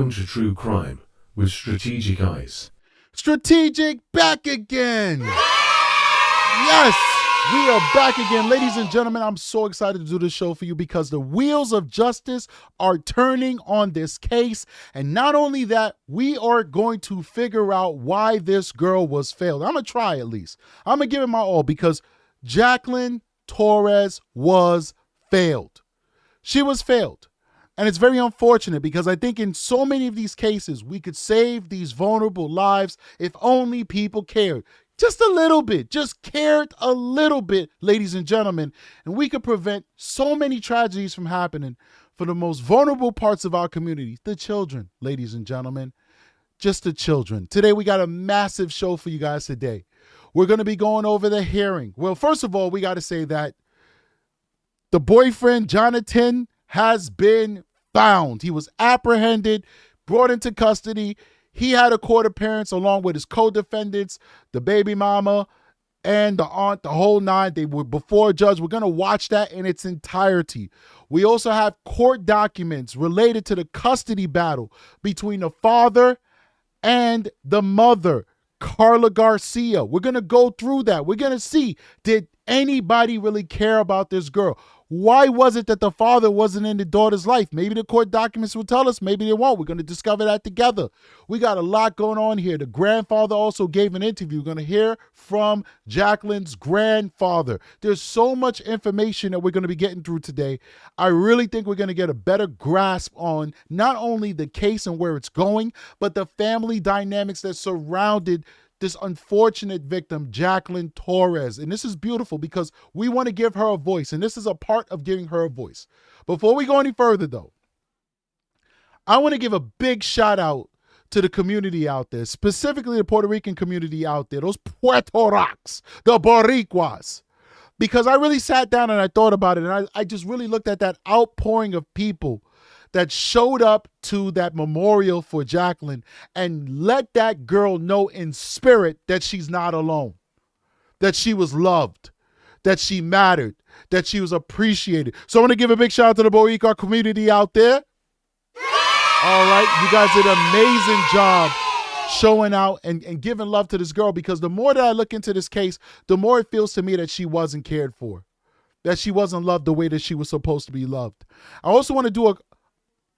Welcome to True Crime with Strategic Eyes. Strategic back again. Yes, we are back again. Ladies and gentlemen, I'm so excited to do this show for you because the wheels of justice are turning on this case. And not only that, we are going to figure out why this girl was failed. I'm going to try at least. I'm going to give it my all because Jacqueline Torres was failed. She was failed. And it's very unfortunate because I think in so many of these cases, we could save these vulnerable lives if only people cared. Just a little bit, just cared a little bit, ladies and gentlemen. And we could prevent so many tragedies from happening for the most vulnerable parts of our community, the children, ladies and gentlemen, just the children. Today, we got a massive show for you guys today. We're going to be going over the hearing. Well, first of all, we got to say that the boyfriend, Jonatan, has been found. He was apprehended, brought into custody. He had a court appearance along with his co-defendants, the baby mama and the aunt, the whole nine. They were before a judge. We're going to watch that in its entirety. We also have court documents related to the custody battle between the father and the mother, Karla Garcia. We're going to go through that. We're going to see, did anybody really care about this girl? Why was it that the father wasn't in the daughter's life? Maybe the court documents will tell us, maybe they won't. We're going to discover that together. We got a lot going on here. The grandfather also gave an interview. We're going to hear from Jacqueline's grandfather. There's so much information that we're going to be getting through today. I really think we're going to get a better grasp on not only the case and where it's going, but the family dynamics that surrounded this unfortunate victim, Jacqueline Torres. And this is beautiful because we want to give her a voice, and this is a part of giving her a voice. Before we go any further, though, I want to give a big shout out to the community out there, specifically the Puerto Rican community out there, those Puerto Rocks, the Boricuas, because I really sat down and I thought about it, and I just really looked at that outpouring of people that showed up to that memorial for Jacqueline and let that girl know in spirit that she's not alone, that she was loved, that she mattered, that she was appreciated. So I want to give a big shout out to the Boricua community out there. All right, you guys did an amazing job showing out and giving love to this girl, because the more that I look into this case, the more it feels to me that she wasn't cared for, that she wasn't loved the way that she was supposed to be loved. I also want to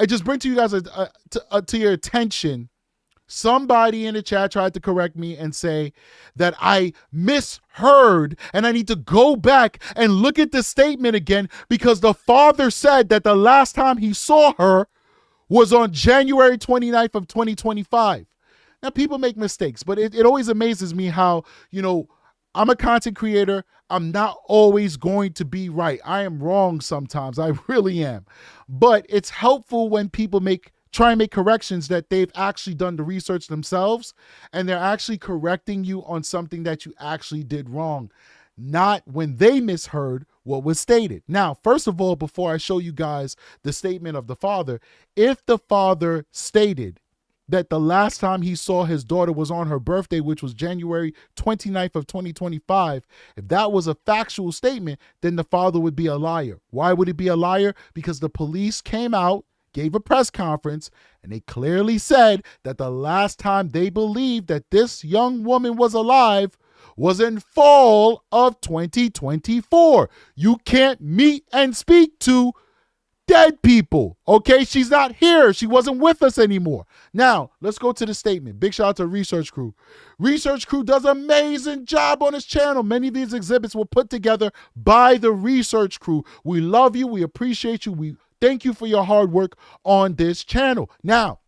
I just bring to you guys to your attention, somebody in the chat tried to correct me and say that I misheard and I need to go back and look at the statement again because the father said that the last time he saw her was on January 29th of 2025. Now, people make mistakes, but it always amazes me how, I'm a content creator. I'm not always going to be right. I am wrong sometimes. I really am. But it's helpful when people try and make corrections that they've actually done the research themselves and they're actually correcting you on something that you actually did wrong, not when they misheard what was stated. Now, first of all, before I show you guys the statement of the father, if the father stated that the last time he saw his daughter was on her birthday, which was January 29th of 2025, if that was a factual statement, then the father would be a liar. Why would he be a liar? Because the police came out, gave a press conference, and they clearly said that the last time they believed that this young woman was alive was in fall of 2024. You can't meet and speak to dead people, okay? She's not here. She wasn't with us anymore. Now, let's go to the statement. Big shout out to Research Crew. Research Crew does an amazing job on this channel. Many of these exhibits were put together by the Research Crew. We love you. We appreciate you. We thank you for your hard work on this channel. Now,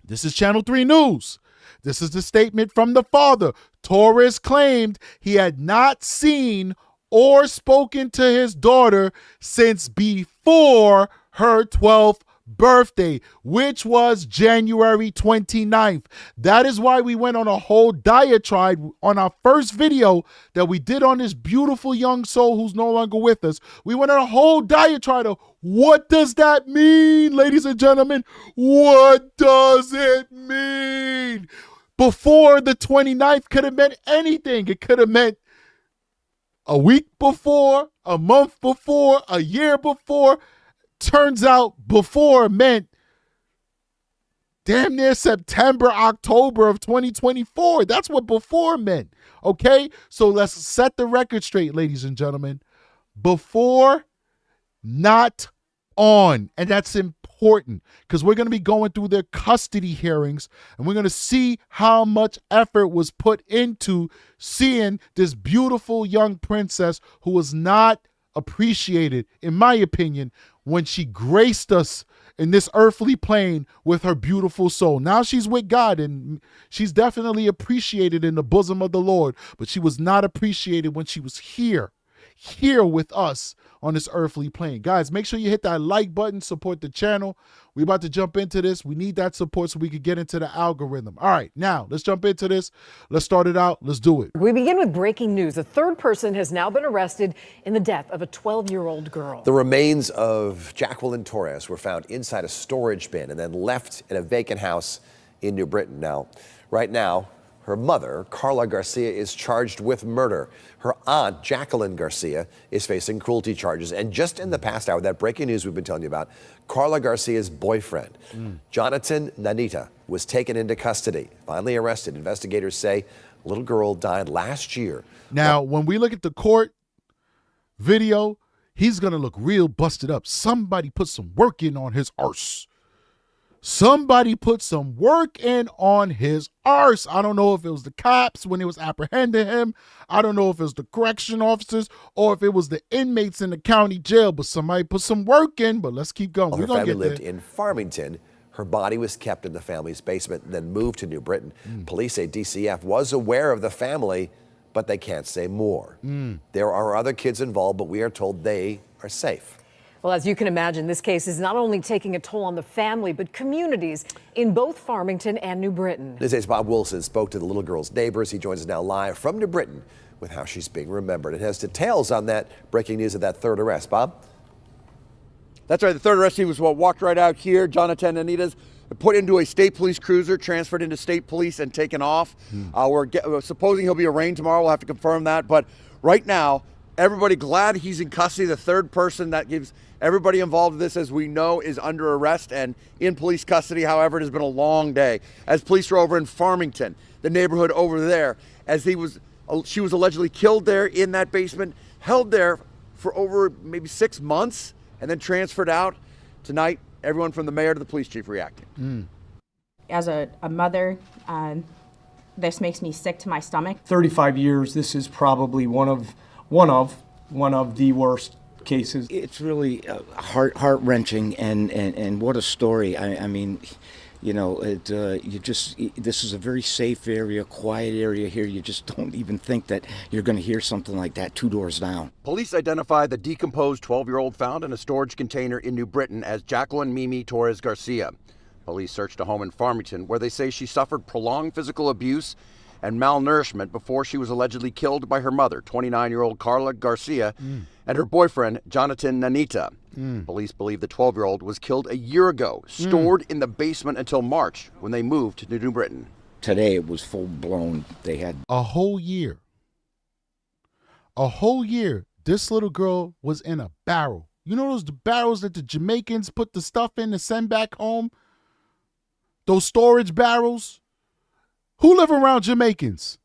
this is Channel 3 News. This is the statement from the father. Torres claimed he had not seen or spoken to his daughter since before her 12th birthday, which was January 29th. That is why we went on a whole diatribe on our first video that we did on this beautiful young soul who's no longer with us. We went on a whole diatribe of what does that mean, ladies and gentlemen? What does it mean? Before the 29th could have meant anything. It could have meant a week before, a month before, a year before. Turns out before meant damn near September, October of 2024. That's what before meant, okay? So let's set the record straight, ladies and gentlemen. Before, not on. And that's important because we're going to be going through their custody hearings and we're going to see how much effort was put into seeing this beautiful young princess who was not appreciated, in my opinion, when she graced us in this earthly plane with her beautiful soul. Now she's with God and she's definitely appreciated in the bosom of the Lord, but she was not appreciated when she was here with us on this earthly plane. Guys, make sure you hit that like button, support the channel. We're about to jump into this. We need that support so we can get into the algorithm. All right, now let's jump into this. Let's start it out. Let's do it. We begin with breaking news. A third person has now been arrested in the death of a 12-year-old girl. The remains of Jacqueline Torres were found inside a storage bin and then left in a vacant house in New Britain. Now, right now, her mother, Karla Garcia, is charged with murder. Her aunt, Jacqueline Garcia, is facing cruelty charges. And just in the past hour, that breaking news we've been telling you about, Karla Garcia's boyfriend, Jonatan was taken into custody, finally arrested. Investigators say a little girl died last year. Now, when we look at the court video, he's going to look real busted up. Somebody put some work in on his arse. Somebody put some work in on his arse. I don't know if it was the cops when they was apprehending him. I don't know if it was the correction officers or if it was the inmates in the county jail, but somebody put some work in. But let's keep going. Her family lived in Farmington. Her body was kept in the family's basement and then moved to New Britain. Police say DCF was aware of the family, but they can't say more. There are other kids involved, but we are told they are safe. Well, as you can imagine, this case is not only taking a toll on the family, but communities in both Farmington and New Britain. This is Bob Wilson spoke to the little girl's neighbors. He joins us now live from New Britain with how she's being remembered. It has details on that breaking news of that third arrest. Bob? That's right. The third arrestee was walked right out here. Jonatan Anita's put into a state police cruiser, transferred into state police and taken off. We're supposing he'll be arraigned tomorrow. We'll have to confirm that. But right now, everybody glad he's in custody. The third person that gives everybody involved in this, as we know, is under arrest and in police custody. However, it has been a long day. As police were over in Farmington, the neighborhood over there, as she was allegedly killed there in that basement, held there for over maybe 6 months, and then transferred out. Tonight, everyone from the mayor to the police chief reacting. As a mother, this makes me sick to my stomach. 35 years, this is probably one of the worst cases. It's really heart-wrenching, and what a story. I mean, you know, this is a very safe area, quiet area here. You just don't even think that you're going to hear something like that 2 doors down. Police identified the decomposed 12-year-old found in a storage container in New Britain as Jacqueline Mimi Torres Garcia. Police searched a home in Farmington where they say she suffered prolonged physical abuse and malnourishment before she was allegedly killed by her mother, 29-year-old Karla Garcia, and her boyfriend, Jonatan. Police believe the 12-year-old was killed a year ago, stored in the basement until March when they moved to New Britain. Today it was full-blown. They had a whole year. A whole year, this little girl was in a barrel. You know those barrels that the Jamaicans put the stuff in to send back home? Those storage barrels? Who live around Jamaicans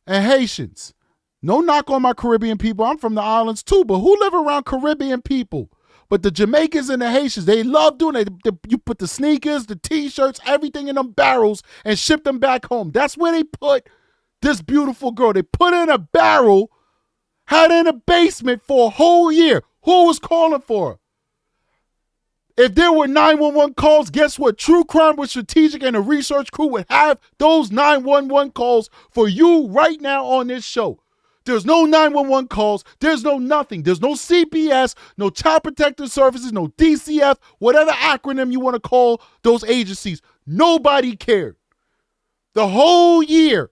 and Haitians? No knock on my Caribbean people. I'm from the islands too, but who live around Caribbean people? But the Jamaicans and the Haitians, they love doing it. You put the sneakers, the T-shirts, everything in them barrels and ship them back home. That's where they put this beautiful girl. They put her in a barrel, had her in a basement for a whole year. Who was calling for her? If there were 911 calls, guess what? True Crime with Strategic and the research crew would have those 911 calls for you right now on this show. There's no 911 calls. There's no nothing. There's no CPS, no Child Protective Services, no DCF, whatever acronym you want to call those agencies. Nobody cared. The whole year.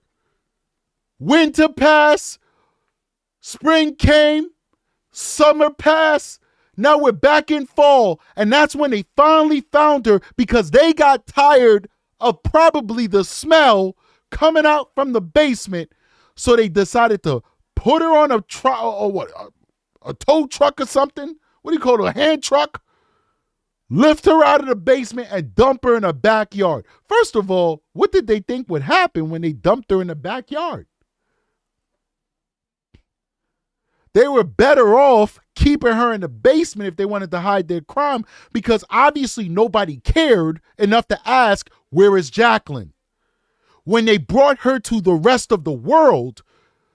Winter passed. Spring came. Summer passed. Now we're back in fall, and that's when they finally found her because they got tired of probably the smell coming out from the basement, so they decided to put her on a truck or what, a tow truck or something. What do you call it, a hand truck? lift her out of the basement and dump her in a backyard. First of all, what did they think would happen when they dumped her in the backyard? They were better off keeping her in the basement if they wanted to hide their crime, because obviously nobody cared enough to ask, where is Jacqueline? When they brought her to the rest of the world,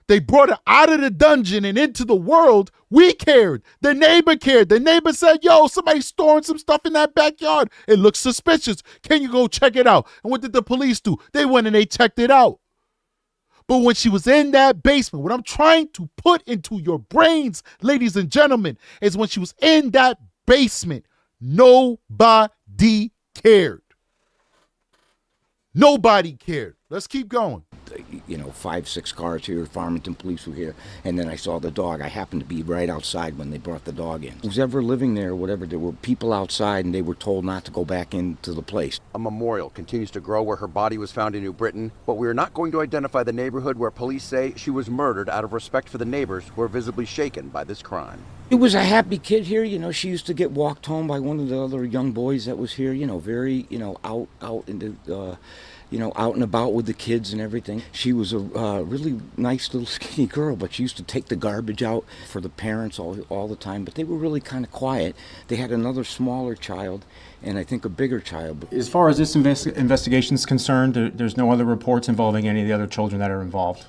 they brought her out of the dungeon and into the world, we cared. The neighbor cared. The neighbor said, yo, somebody's storing some stuff in that backyard. It looks suspicious. Can you go check it out? And what did the police do? They went and they checked it out. But when she was in that basement, what I'm trying to put into your brains, ladies and gentlemen, is when she was in that basement, nobody cared. Nobody cared. Let's keep going. 5, 6 cars here, Farmington police were here, and then I saw the dog. I happened to be right outside when they brought the dog in. Who's ever living there or whatever, there were people outside and they were told not to go back into the place. A memorial continues to grow where her body was found in New Britain, but we are not going to identify the neighborhood where police say she was murdered out of respect for the neighbors who are visibly shaken by this crime. It was a happy kid here, she used to get walked home by one of the other young boys that was here, very, out into, out and about with the kids and everything. She was a really nice little skinny girl, but she used to take the garbage out for the parents all the time, but they were really kind of quiet. They had another smaller child and I think a bigger child. As far as this investigation is concerned, there's no other reports involving any of the other children that are involved.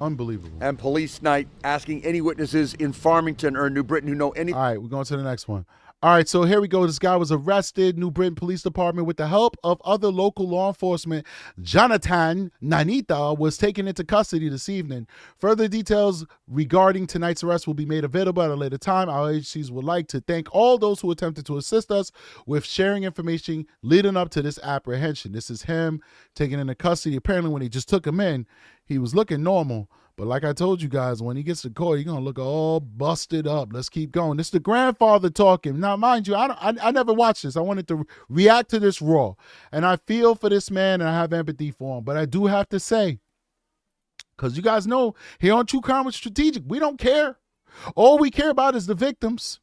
Unbelievable. And police night asking any witnesses in Farmington or New Britain who know any. All right, we're going to the next one. All right, so here we go. This guy was arrested, New Britain Police Department, with the help of other local law enforcement. Jonatan Nanita was taken into custody this evening. Further details regarding tonight's arrest will be made available at a later time. Our agencies would like to thank all those who attempted to assist us with sharing information leading up to this apprehension. This is him taken into custody. Apparently, when he just took him in, he was looking normal. But like I told you guys, when he gets to court, he's going to look all busted up. Let's keep going. This is the grandfather talking. Now, mind you, I never watched this. I wanted to react to this raw. And I feel for this man, and I have empathy for him. But I do have to say, because you guys know, here on True Crime with Strategic, we don't care. All we care about is the victims.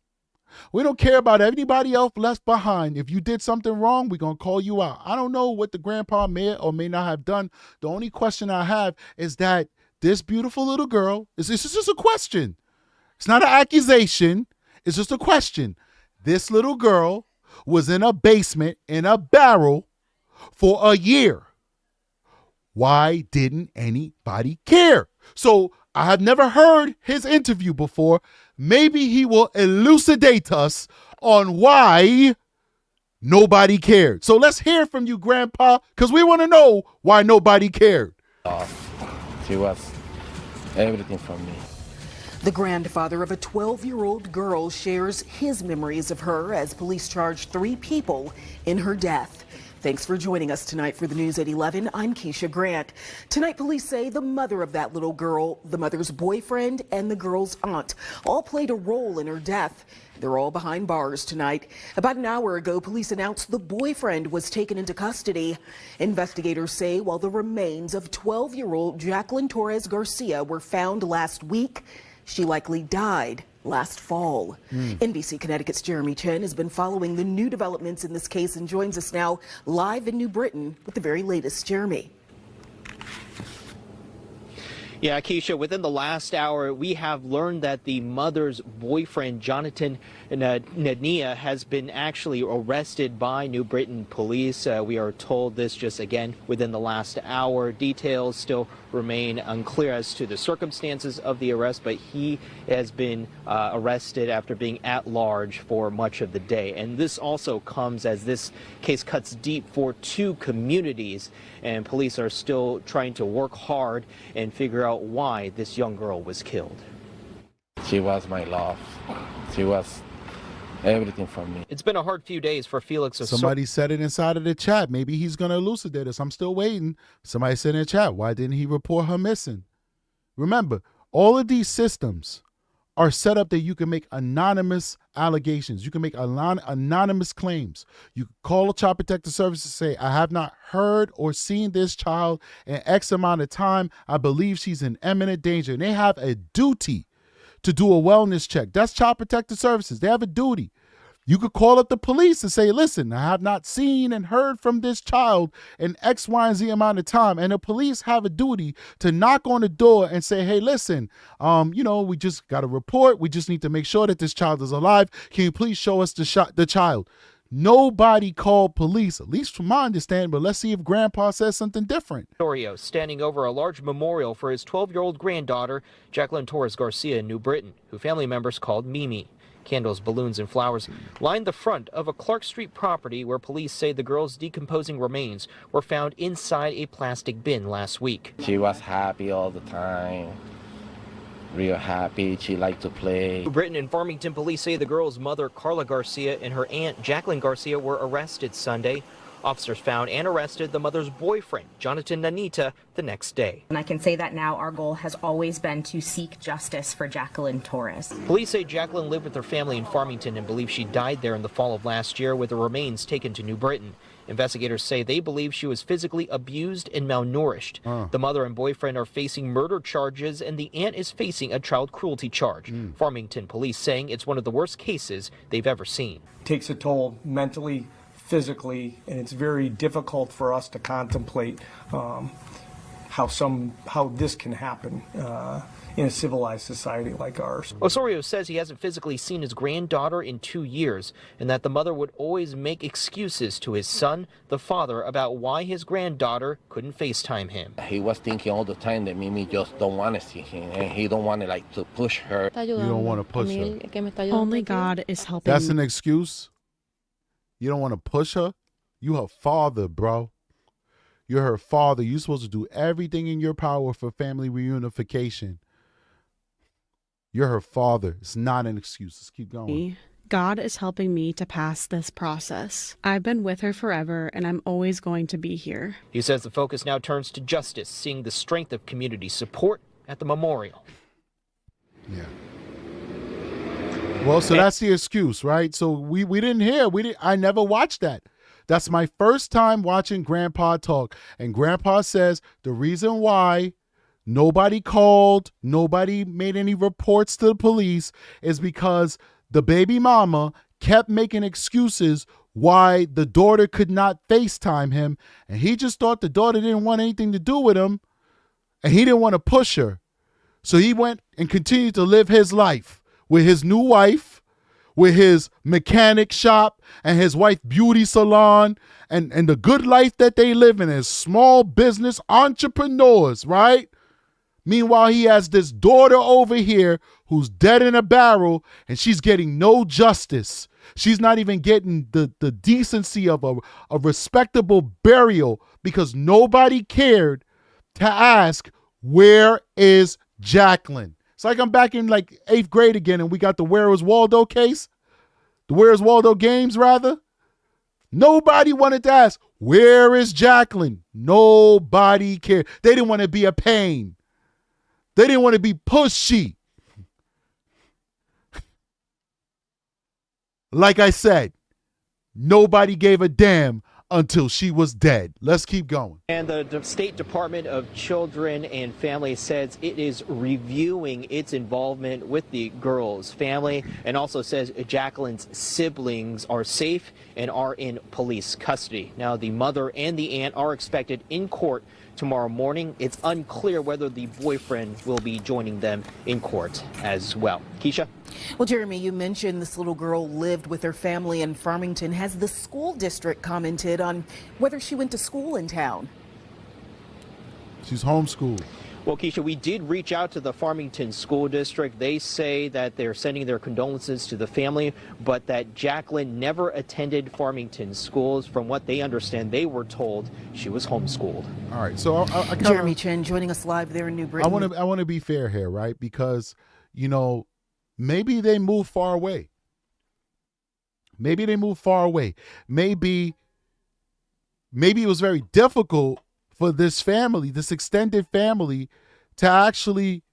We don't care about anybody else left behind. If you did something wrong, we're going to call you out. I don't know what the grandpa may or may not have done. The only question I have is that this beautiful little girl, this is just a question. It's not an accusation. It's just a question. This little girl was in a basement in a barrel for a year. Why didn't anybody care? So I have never heard his interview before. Maybe he will elucidate us on why nobody cared. So let's hear from you, Grandpa, because we want to know why nobody cared. She was everything for me. The grandfather of a 12-year-old girl shares his memories of her as police charge 3 people in her death. Thanks for joining us tonight for the News at 11. I'm Keisha Grant. Tonight, police say the mother of that little girl, the mother's boyfriend, and the girl's aunt all played a role in her death. They're all behind bars tonight. About an hour ago, police announced the boyfriend was taken into custody. Investigators say while the remains of 12-year-old Jacqueline Torres Garcia were found last week, she likely died last fall. NBC Connecticut's Jeremy Chen has been following the new developments in this case and joins us now live in New Britain with the very latest. Jeremy. Yeah, Keisha, within the last hour, we have learned that the mother's boyfriend, Jonatan Nanita, has been actually arrested by New Britain police. We are told this just again within the last hour. Details still remain unclear as to the circumstances of the arrest, but he has been arrested after being at large for much of the day. And this also comes as this case cuts deep for 2 communities, and police are still trying to work hard and figure out why this young girl was killed. She was my love. She was everything for me. It's been a hard few days for Felix. Somebody said it inside of the chat. Maybe he's going to elucidate us. I'm still waiting. Somebody said in the chat, why didn't he report her missing? Remember, all of these systems are set up that you can make anonymous allegations. You can make anonymous claims. You call a Child Protective Services and say, I have not heard or seen this child in X amount of time. I believe she's in imminent danger. And they have a duty to do a wellness check. That's Child Protective Services. They have a duty. You could call up the police and say, listen, I have not seen and heard from this child in X, Y, and Z amount of time. And the police have a duty to knock on the door and say, hey, listen, we just got a report. We just need to make sure that this child is alive. Can you please show us the child? Nobody called police, at least from my understanding, but let's see if Grandpa says something different. Osorio standing over a large memorial for his 12-year-old granddaughter, Jacqueline Torres Garcia in New Britain, who family members called Mimi. Candles, balloons, and flowers lined the front of a Clark Street property where police say the girl's decomposing remains were found inside a plastic bin last week. She was happy all the time, real happy. She liked to play. Britain and Farmington police say the girl's mother, Karla Garcia, and her aunt, Jacqueline Garcia, were arrested Sunday. Officers found and arrested the mother's boyfriend, Jonatan Nanita, the next day. And I can say that now our goal has always been to seek justice for Jacqueline Torres. Police say Jacqueline lived with her family in Farmington and believe she died there in the fall of last year, with the remains taken to New Britain. Investigators say they believe she was physically abused and malnourished. The mother and boyfriend are facing murder charges, and the aunt is facing a child cruelty charge. Farmington police saying it's one of the worst cases they've ever seen. It takes a toll mentally, physically, and it's very difficult for us to contemplate how this can happen in a civilized society like ours. Osorio says he hasn't physically seen his granddaughter in 2 years, and that the mother would always make excuses to his son, the father, about why his granddaughter couldn't FaceTime him. He was thinking all the time that Mimi just don't want to see him, and he don't want to push her. You don't want to push her. Only God is helping. That's an excuse? You don't want to push her? You her father, bro. You're her father. You're supposed to do everything in your power for family reunification. You're her father. It's not an excuse. Let's keep going. God is helping me to pass this process. I've been with her forever, and I'm always going to be here. He says the focus now turns to justice, seeing the strength of community support at the memorial. Yeah. Well, so that's the excuse, right? So we didn't hear. I never watched that. That's my first time watching Grandpa talk. And Grandpa says the reason why nobody called, nobody made any reports to the police is because the baby mama kept making excuses why the daughter could not FaceTime him. And he just thought the daughter didn't want anything to do with him. And he didn't want to push her. So he went and continued to live his life with his new wife, with his mechanic shop and his wife beauty salon, and the good life that they live in as small business entrepreneurs, right? Meanwhile, he has this daughter over here who's dead in a barrel, and she's getting no justice. She's not even getting the decency of a respectable burial because nobody cared to ask, where is Jacqueline? It's like I'm back in like 8th grade again, and we got the Where is Waldo case, the Where is Waldo games, rather. Nobody wanted to ask, where is Jacqueline? Nobody cared. They didn't want to be a pain. They didn't want to be pushy. Like I said, nobody gave a damn until she was dead. Let's keep going. And the State Department of Children and Family says it is reviewing its involvement with the girl's family, and also says Jacqueline's siblings are safe and are in police custody. Now, the mother and the aunt are expected in court tomorrow morning. It's unclear whether the boyfriend will be joining them in court as well. Keisha? Well, Jeremy, you mentioned this little girl lived with her family in Farmington. Has the school district commented on whether she went to school in town? She's homeschooled. Well, Keisha, we did reach out to the Farmington School District. They say that they're sending their condolences to the family, but that Jacqueline never attended Farmington schools. From what they understand, they were told she was homeschooled. All right, so I Jeremy Chen joining us live there in New Britain. I want to be fair here, right? Because, maybe they moved far away. Maybe it was very difficult for this family, this extended family, to actually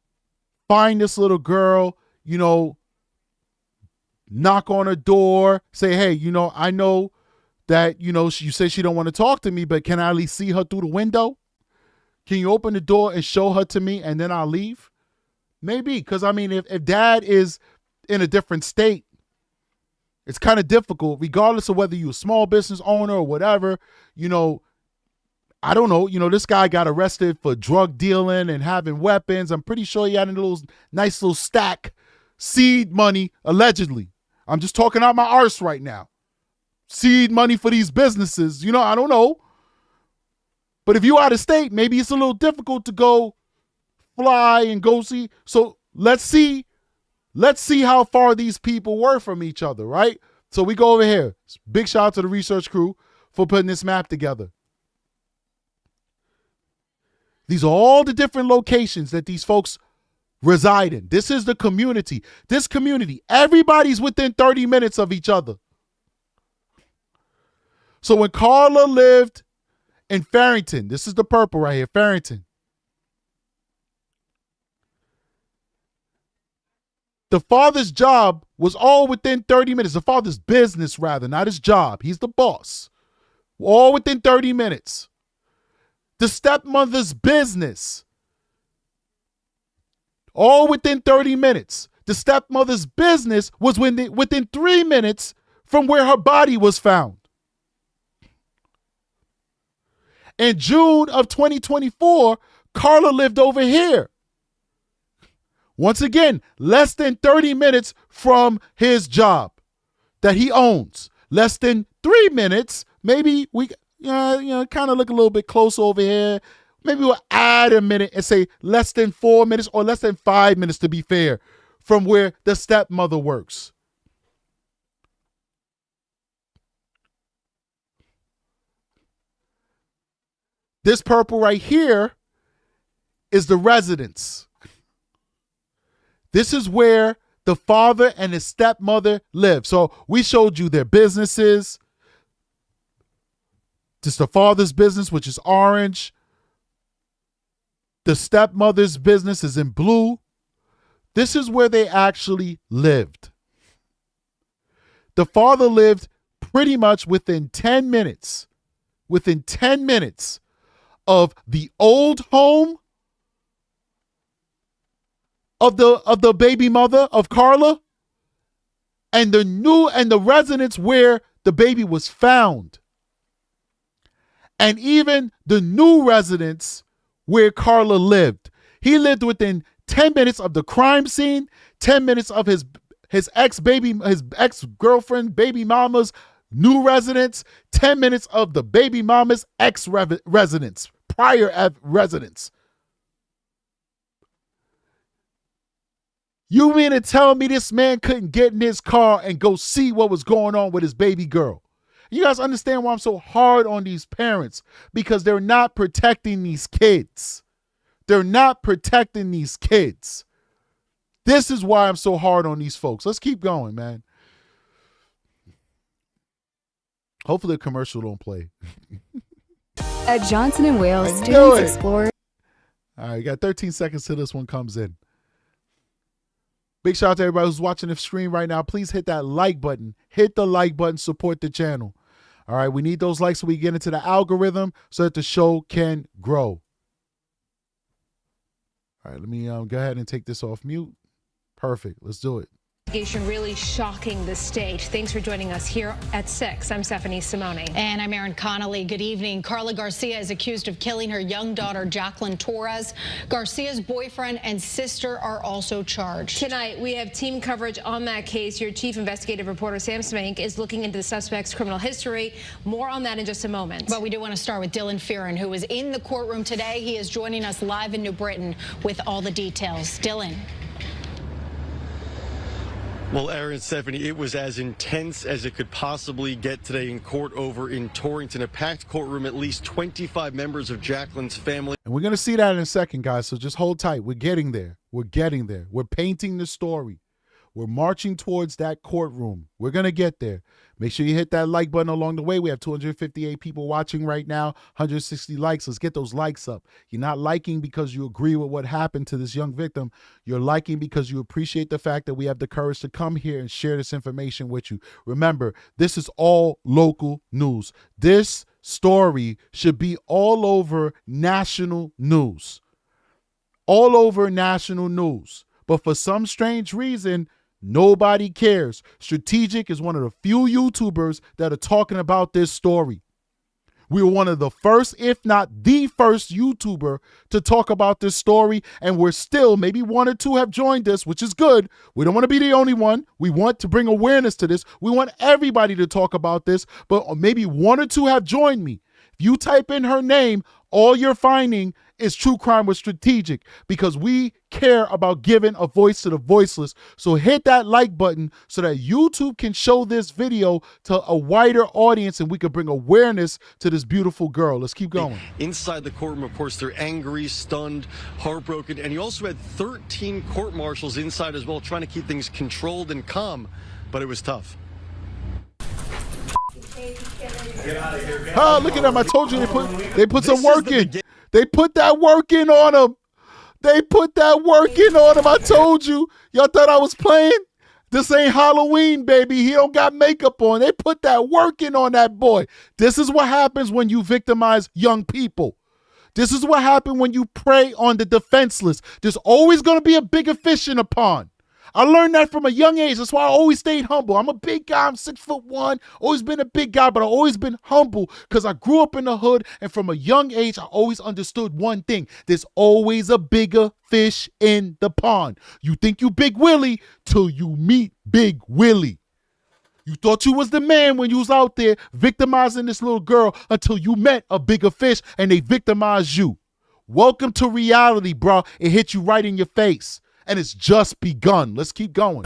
find this little girl, knock on her door, say, hey, I know that, you say she don't want to talk to me, but can I at least see her through the window? Can you open the door and show her to me and then I'll leave? Maybe, because, if dad is in a different state, It's kind of difficult, regardless of whether you're a small business owner or whatever. I don't know. This guy got arrested for drug dealing and having weapons. I'm pretty sure he had a nice little stack, seed money, allegedly. I'm just talking out my arse right now. Seed money for these businesses. I don't know. But if you out of state, maybe it's a little difficult to go fly and go see. So let's see how far these people were from each other, right? So we go over here. Big shout out to the research crew for putting this map together. These are all the different locations that these folks reside in. This is the community. This community, everybody's within 30 minutes of each other. So when Karla lived in Farrington, this is the purple right here, Farrington. The father's job was all within 30 minutes. The father's business, rather, not his job. He's the boss. All within 30 minutes. The stepmother's business, all within 30 minutes. The stepmother's business was within 3 minutes from where her body was found. In June of 2024, Karla lived over here. Once again, less than 30 minutes from his job that he owns. Less than 3 minutes. Maybe we kind of look a little bit closer over here. Maybe we'll add a minute and say less than 4 minutes or less than 5 minutes, to be fair, from where the stepmother works. This purple right here is the residence. This is where the father and his stepmother live. So we showed you their businesses. Just the father's business, which is orange. The stepmother's business is in blue. This is where they actually lived. The father lived pretty much within 10 minutes. Within 10 minutes of the old home of the baby mother of Karla and the residence where the baby was found. And even the new residence where Karla lived. He lived within 10 minutes of the crime scene, 10 minutes of his ex-girlfriend, baby mama's new residence, 10 minutes of the baby mama's ex-residence, prior residence. You mean to tell me this man couldn't get in his car and go see what was going on with his baby girl? You guys understand why I'm so hard on these parents? Because they're not protecting these kids. They're not protecting these kids. This is why I'm so hard on these folks. Let's keep going, man. Hopefully the commercial don't play. At Johnson & Wales, students explore. All right, you got 13 seconds till this one comes in. Big shout out to everybody who's watching the stream right now. Please hit that like button. Hit the like button. Support the channel. All right, we need those likes so we get into the algorithm so that the show can grow. All right, let me go ahead and take this off mute. Perfect. Let's do it. Really shocking the state. Thanks for joining us here at 6. I'm Stephanie Simone. And I'm Erin Connolly. Good evening. Karla Garcia is accused of killing her young daughter, Jacqueline Torres. Garcia's boyfriend and sister are also charged. Tonight, we have team coverage on that case. Your chief investigative reporter, Sam Spank, is looking into the suspect's criminal history. More on that in just a moment. But we do want to start with Dylan Fearon, who was in the courtroom today. He is joining us live in New Britain with all the details. Dylan. Well, Erin, Stephanie, it was as intense as it could possibly get today in court over in Torrington. A packed courtroom, at least 25 members of Jacqueline's family. And we're going to see that in a second, guys, so just hold tight. We're getting there. We're getting there. We're painting the story. We're marching towards that courtroom. We're going to get there. Make sure you hit that like button along the way. We have 258 people watching right now, 160 likes. Let's get those likes up. You're not liking because you agree with what happened to this young victim. You're liking because you appreciate the fact that we have the courage to come here and share this information with you. Remember, this is all local news. This story should be all over national news. All over national news. But for some strange reason, Nobody cares. Strategic is one of the few YouTubers that are talking about this story. We were one of the first, if not the first YouTuber to talk about this story, and we're still, maybe one or two have joined us, which is good. We don't want to be the only one. We want to bring awareness to this. We want everybody to talk about this, but maybe one or two have joined me. If you type in her name, all you're finding is True Crime with Strategic, because we care about giving a voice to the voiceless. So hit that like button so that YouTube can show this video to a wider audience and we can bring awareness to this beautiful girl. Let's keep going. Inside the courtroom, of course, they're angry, stunned, heartbroken, and you also had 13 court marshals inside as well, trying to keep things controlled and calm, but it was tough. Oh, look at them. I told you they put some work in. They put that work in on him. They put that work in on him. I told you. Y'all thought I was playing? This ain't Halloween, baby. He don't got makeup on. They put that work in on that boy. This is what happens when you victimize young people. This is what happens when you prey on the defenseless. There's always going to be a bigger fish in a pond. I learned that from a young age. That's why I always stayed humble. I'm a big guy. I'm 6'1", always been a big guy, but I've always been humble because I grew up in the hood, and from a young age, I always understood one thing. There's always a bigger fish in the pond. You think you Big Willie till you meet Big Willie. You thought you was the man when you was out there victimizing this little girl until you met a bigger fish and they victimized you. Welcome to reality, bro. It hit you right in your face. And it's just begun. Let's keep going.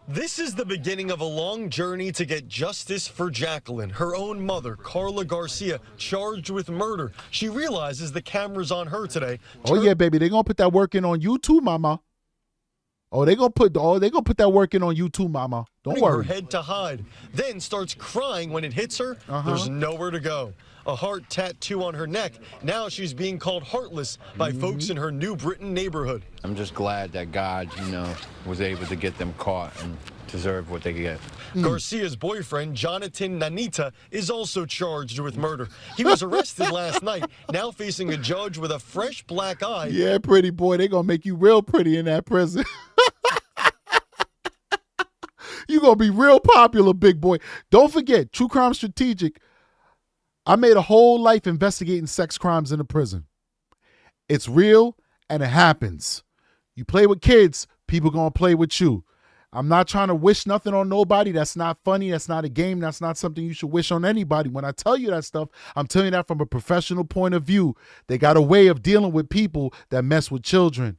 This is the beginning of a long journey to get justice for Jacqueline. Her own mother, Karla Garcia, charged with murder. She realizes the camera's on her today. Oh yeah, baby. They're gonna put that work in on you too, mama. They're gonna put that work in on you too, mama. Don't worry. Her head to hide. Then starts crying when it hits her. There's nowhere to go. A heart tattoo on her neck. Now she's being called heartless by folks in her New Britain neighborhood. I'm just glad that God, was able to get them caught and deserve what they get. Garcia's boyfriend, Jonatan Nanita, is also charged with murder. He was arrested last night, now facing a judge with a fresh black eye. Yeah, pretty boy. They're going to make you real pretty in that prison. You're going to be real popular, big boy. Don't forget, True Crime Strategic. I made a whole life investigating sex crimes in the prison. It's real and it happens. You play with kids, people gonna play with you. I'm not trying to wish nothing on nobody. That's not funny. That's not a game. That's not something you should wish on anybody. When I tell you that stuff, I'm telling you that from a professional point of view. They got a way of dealing with people that mess with children.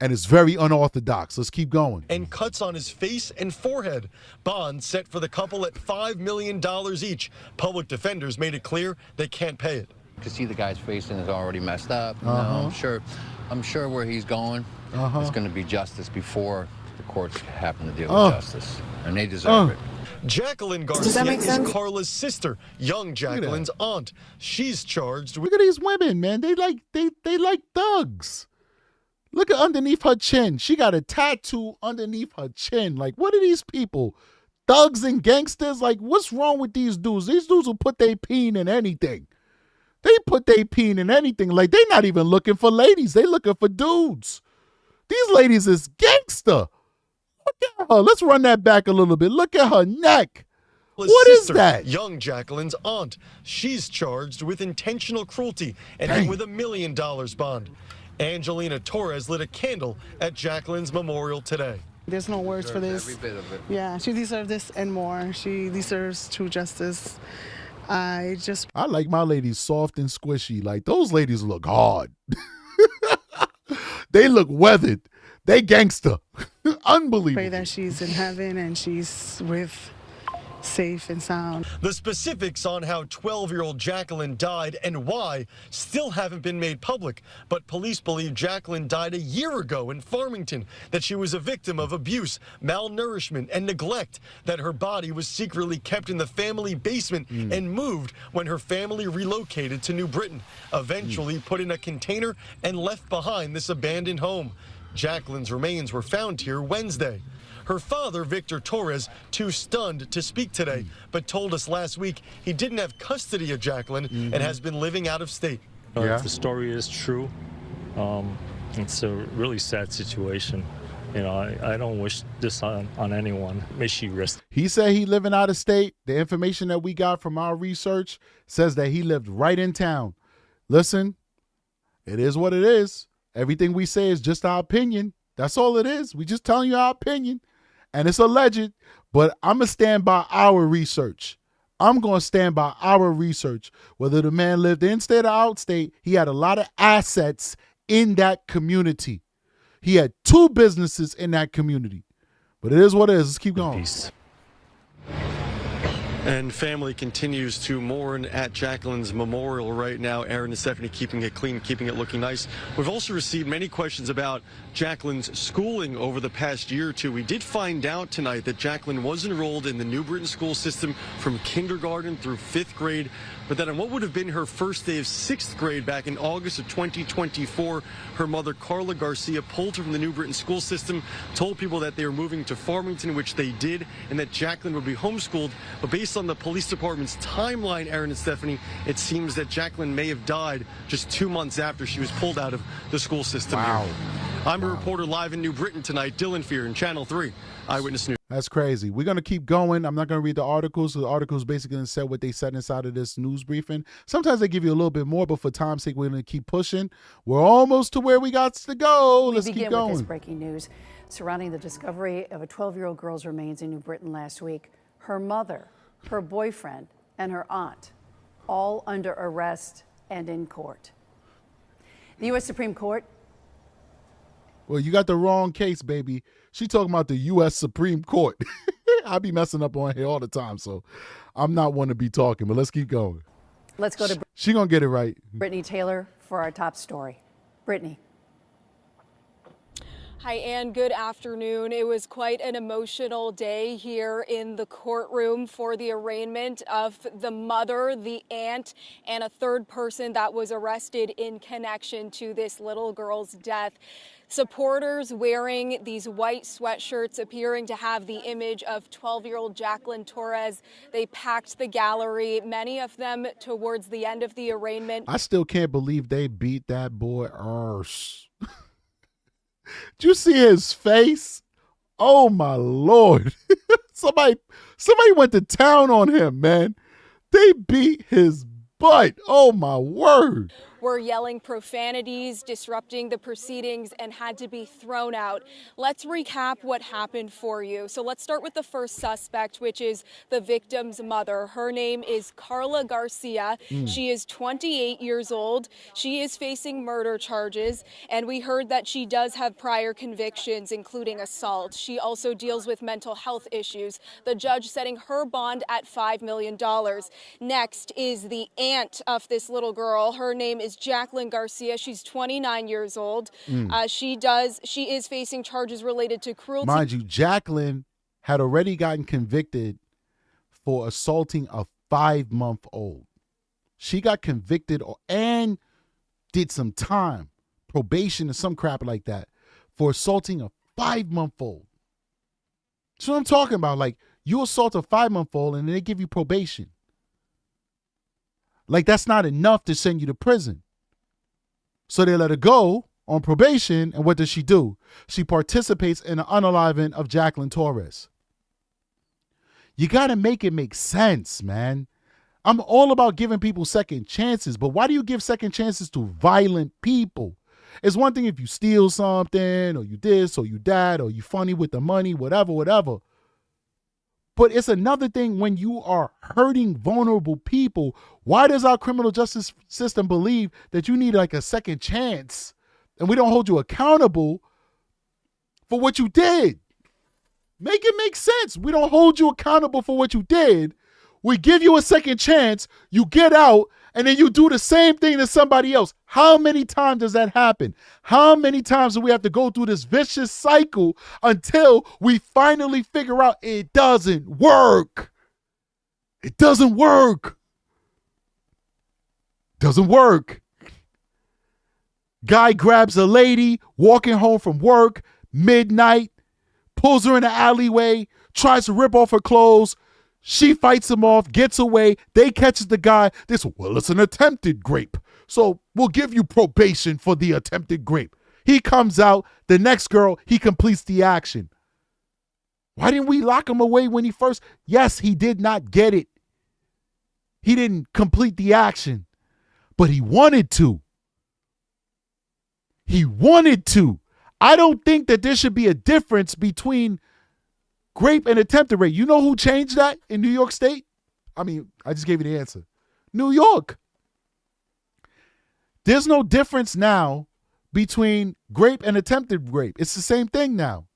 And it's very unorthodox. Let's keep going. And cuts on his face and forehead. Bond set for the couple at $5 million each. Public defenders made it clear they can't pay it. To see the guy's face and is already messed up. I'm sure where he's going, it's going to be justice before the courts happen to deal with justice. And they deserve it. Jacqueline Garcia is Karla's sister, young Jacqueline's aunt. She's charged with... Look at these women, man. They like thugs. Look at underneath her chin. She got a tattoo underneath her chin. Like, what are these people? Thugs and gangsters? Like, what's wrong with these dudes? These dudes will put their peen in anything. They put their peen in anything. Like, they not even looking for ladies. They looking for dudes. These ladies is gangster. Look at her. Let's run that back a little bit. Look at her neck. What is that? Young Jacqueline's aunt. She's charged with intentional cruelty and with $1 million bond. Angelina Torres lit a candle at Jacqueline's memorial today. There's no words for this. Every bit of it. Yeah, she deserves this and more. She deserves true justice. I like my ladies soft and squishy. Like, those ladies look hard. They look weathered. They gangster. Unbelievable. Pray that she's in heaven and she's safe and sound. The specifics on how 12-year-old Jacqueline died and why still haven't been made public, but police believe Jacqueline died a year ago in Farmington, that she was a victim of abuse, malnourishment, and neglect, that her body was secretly kept in the family basement and moved when her family relocated to New Britain, eventually put in a container and left behind this abandoned home. Jacqueline's remains were found here Wednesday. Her father, Victor Torres, too stunned to speak today, but told us last week he didn't have custody of Jacqueline and has been living out of state. If the story is true, It's a really sad situation. You know, I don't wish this on anyone. May she rest. He said he living out of state. The information that we got from our research says that he lived right in town. Listen, it is what it is. Everything we say is just our opinion. That's all it is. We just telling you our opinion. And it's alleged, but I'm going to stand by our research. I'm going to stand by our research. Whether the man lived in state or out state, he had a lot of assets in that community. He had 2 businesses in that community. But it is what it is. Let's keep going. Peace. And family continues to mourn at Jacqueline's memorial right now. Aaron and Stephanie keeping it clean, keeping it looking nice. We've also received many questions about Jacqueline's schooling over the past year or two. We did find out tonight that Jacqueline was enrolled in the New Britain school system from kindergarten through 5th grade. But then on what would have been her first day of 6th grade back in August of 2024, her mother, Karla Garcia, pulled her from the New Britain school system, told people that they were moving to Farmington, which they did, and that Jacqueline would be homeschooled. But based on the police department's timeline, Aaron and Stephanie, it seems that Jacqueline may have died just 2 months after she was pulled out of the school system. Wow. Here. I'm a reporter live in New Britain tonight, Dylan Fear in Channel 3, Eyewitness News. That's crazy. We're going to keep going. I'm not going to read the articles. The articles basically said what they said inside of this news briefing. Sometimes they give you a little bit more, but for time's sake, we're going to keep pushing. We're almost to where we got to go. Let's keep going. With this breaking news surrounding the discovery of a 12-year-old girl's remains in New Britain last week. Her mother, her boyfriend, and her aunt, all under arrest and in court. The U.S. Supreme Court. Well, you got the wrong case, baby. She talking about the U.S. Supreme Court. I be messing up on here all the time, so I'm not one to be talking, but let's keep going. Let's go to She gonna get it right. Brittany Taylor for our top story. Brittany. Hi, Ann. Good afternoon. It was quite an emotional day here in the courtroom for the arraignment of the mother, the aunt, and a third person that was arrested in connection to this little girl's death. Supporters wearing these white sweatshirts appearing to have the image of 12-year-old Jacqueline Torres. They packed the gallery, many of them towards the end of the arraignment. I still can't believe they beat that boy arse. Did you see his face? Oh my Lord. Somebody went to town on him, man. They beat his butt. Oh my word. Were yelling profanities, disrupting the proceedings, and had to be thrown out. Let's recap what happened for you. So let's start with the first suspect, which is the victim's mother. Her name is Karla Garcia. She is 28 years old. She is facing murder charges, and we heard that she does have prior convictions, including assault. She also deals with mental health issues. The judge setting her bond at $5 million. Next is the aunt of this little girl. Her name is Jacqueline Garcia. She's 29 years old. She is facing charges related to cruelty. Mind you, Jacqueline had already gotten convicted for assaulting a 5-month-old. She got convicted and did some time, probation or some crap like that, for assaulting a 5-month-old. That's what I'm talking about. Like, you assault a 5-month-old and then they give you probation. Like, that's not enough to send you to prison. So they let her go on probation, and what does she do? She participates in the unaliving of Jacqueline Torres. You got to make it make sense, man. I'm all about giving people second chances, but why do you give second chances to violent people? It's one thing if you steal something, or you this, or you that, or you funny with the money, whatever. But it's another thing when you are hurting vulnerable people. Why does our criminal justice system believe that you need like a second chance and we don't hold you accountable for what you did? Make it make sense. We don't hold you accountable for what you did. We give you a second chance, you get out, and then you do the same thing to somebody else. How many times does that happen? How many times do we have to go through this vicious cycle until we finally figure out it doesn't work? It doesn't work. Doesn't work. Guy grabs a lady walking home from work, midnight, pulls her in the alleyway, tries to rip off her clothes. She fights him off, gets away. They catches the guy. Well, it's an attempted rape. So we'll give you probation for the attempted rape. He comes out, the next girl, he completes the action. Why didn't we lock him away when he first? Yes, he did not get it. He didn't complete the action, but he wanted to. He wanted to. I don't think that there should be a difference between rape and attempted rape. You know who changed that in New York State? I mean, I just gave you the answer. New York. There's no difference now between rape and attempted rape. It's the same thing now.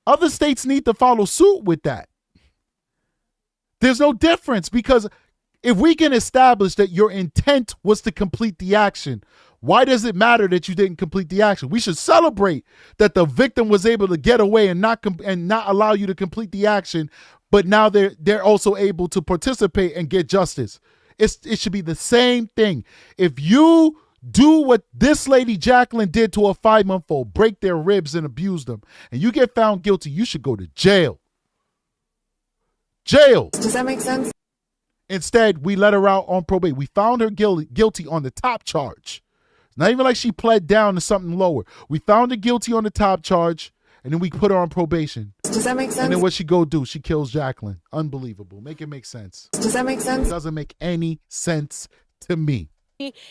Other states need to follow suit with that. There's no difference, because if we can establish that your intent was to complete the action, why does it matter that you didn't complete the action? We should celebrate that the victim was able to get away and not allow you to complete the action, but now they're also able to participate and get justice. It should be the same thing. If you do what this lady Jacqueline did to a 5-month-old, break their ribs and abuse them, and you get found guilty, you should go to jail. Jail. Does that make sense? Instead, we let her out on probation. We found her guilty on the top charge. It's not even like she pled down to something lower. We found her guilty on the top charge, and then we put her on probation. Does that make sense? And then what she go do? She kills Jacqueline. Unbelievable. Make it make sense. Does that make sense? It doesn't make any sense to me.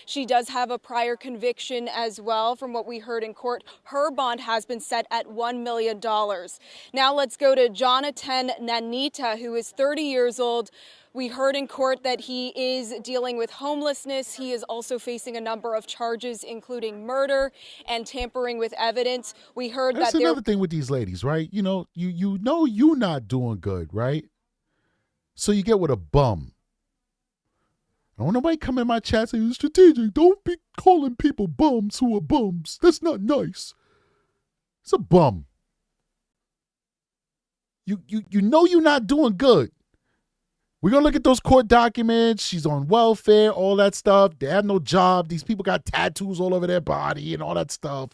She does have a prior conviction as well, from what we heard in court. Her bond has been set at $1 million. Now let's go to Jonatan Nanita, who is 30 years old. We heard in court that he is dealing with homelessness. He is also facing a number of charges, including murder and tampering with evidence. We heard That's that another thing with these ladies, right? You know you're not doing good, right? So you get with a bum. I don't want nobody come in my chat saying, strategic, don't be calling people bums who are bums. That's not nice. It's a bum. You know you're not doing good. We're going to look at those court documents. She's on welfare, all that stuff. They have no job. These people got tattoos all over their body and all that stuff.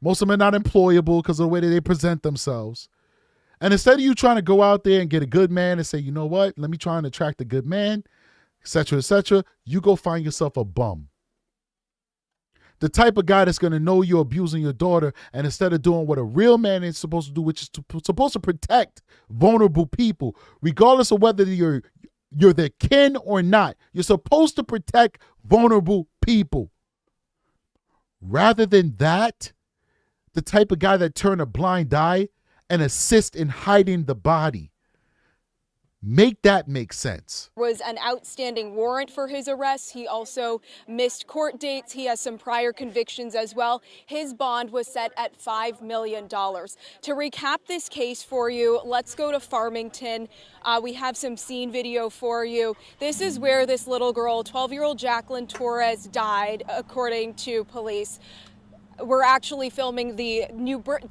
Most of them are not employable because of the way that they present themselves. And instead of you trying to go out there and get a good man and say, you know what, let me try and attract a good man, etc., you go find yourself a bum. The type of guy that's going to know you're abusing your daughter, and instead of doing what a real man is supposed to do, which is supposed to protect vulnerable people, regardless of whether you're their kin or not, you're supposed to protect vulnerable people. Rather than that, the type of guy that turn a blind eye and assist in hiding the body. Make that make sense. was an outstanding warrant for his arrest. He also missed court dates. He has some prior convictions as well. His bond was set at $5 million. To recap this case for you, let's go to Farmington. We have some scene video for you. This is where this little girl, 12-year-old Jacqueline Torres, died, according to police. We're actually filming the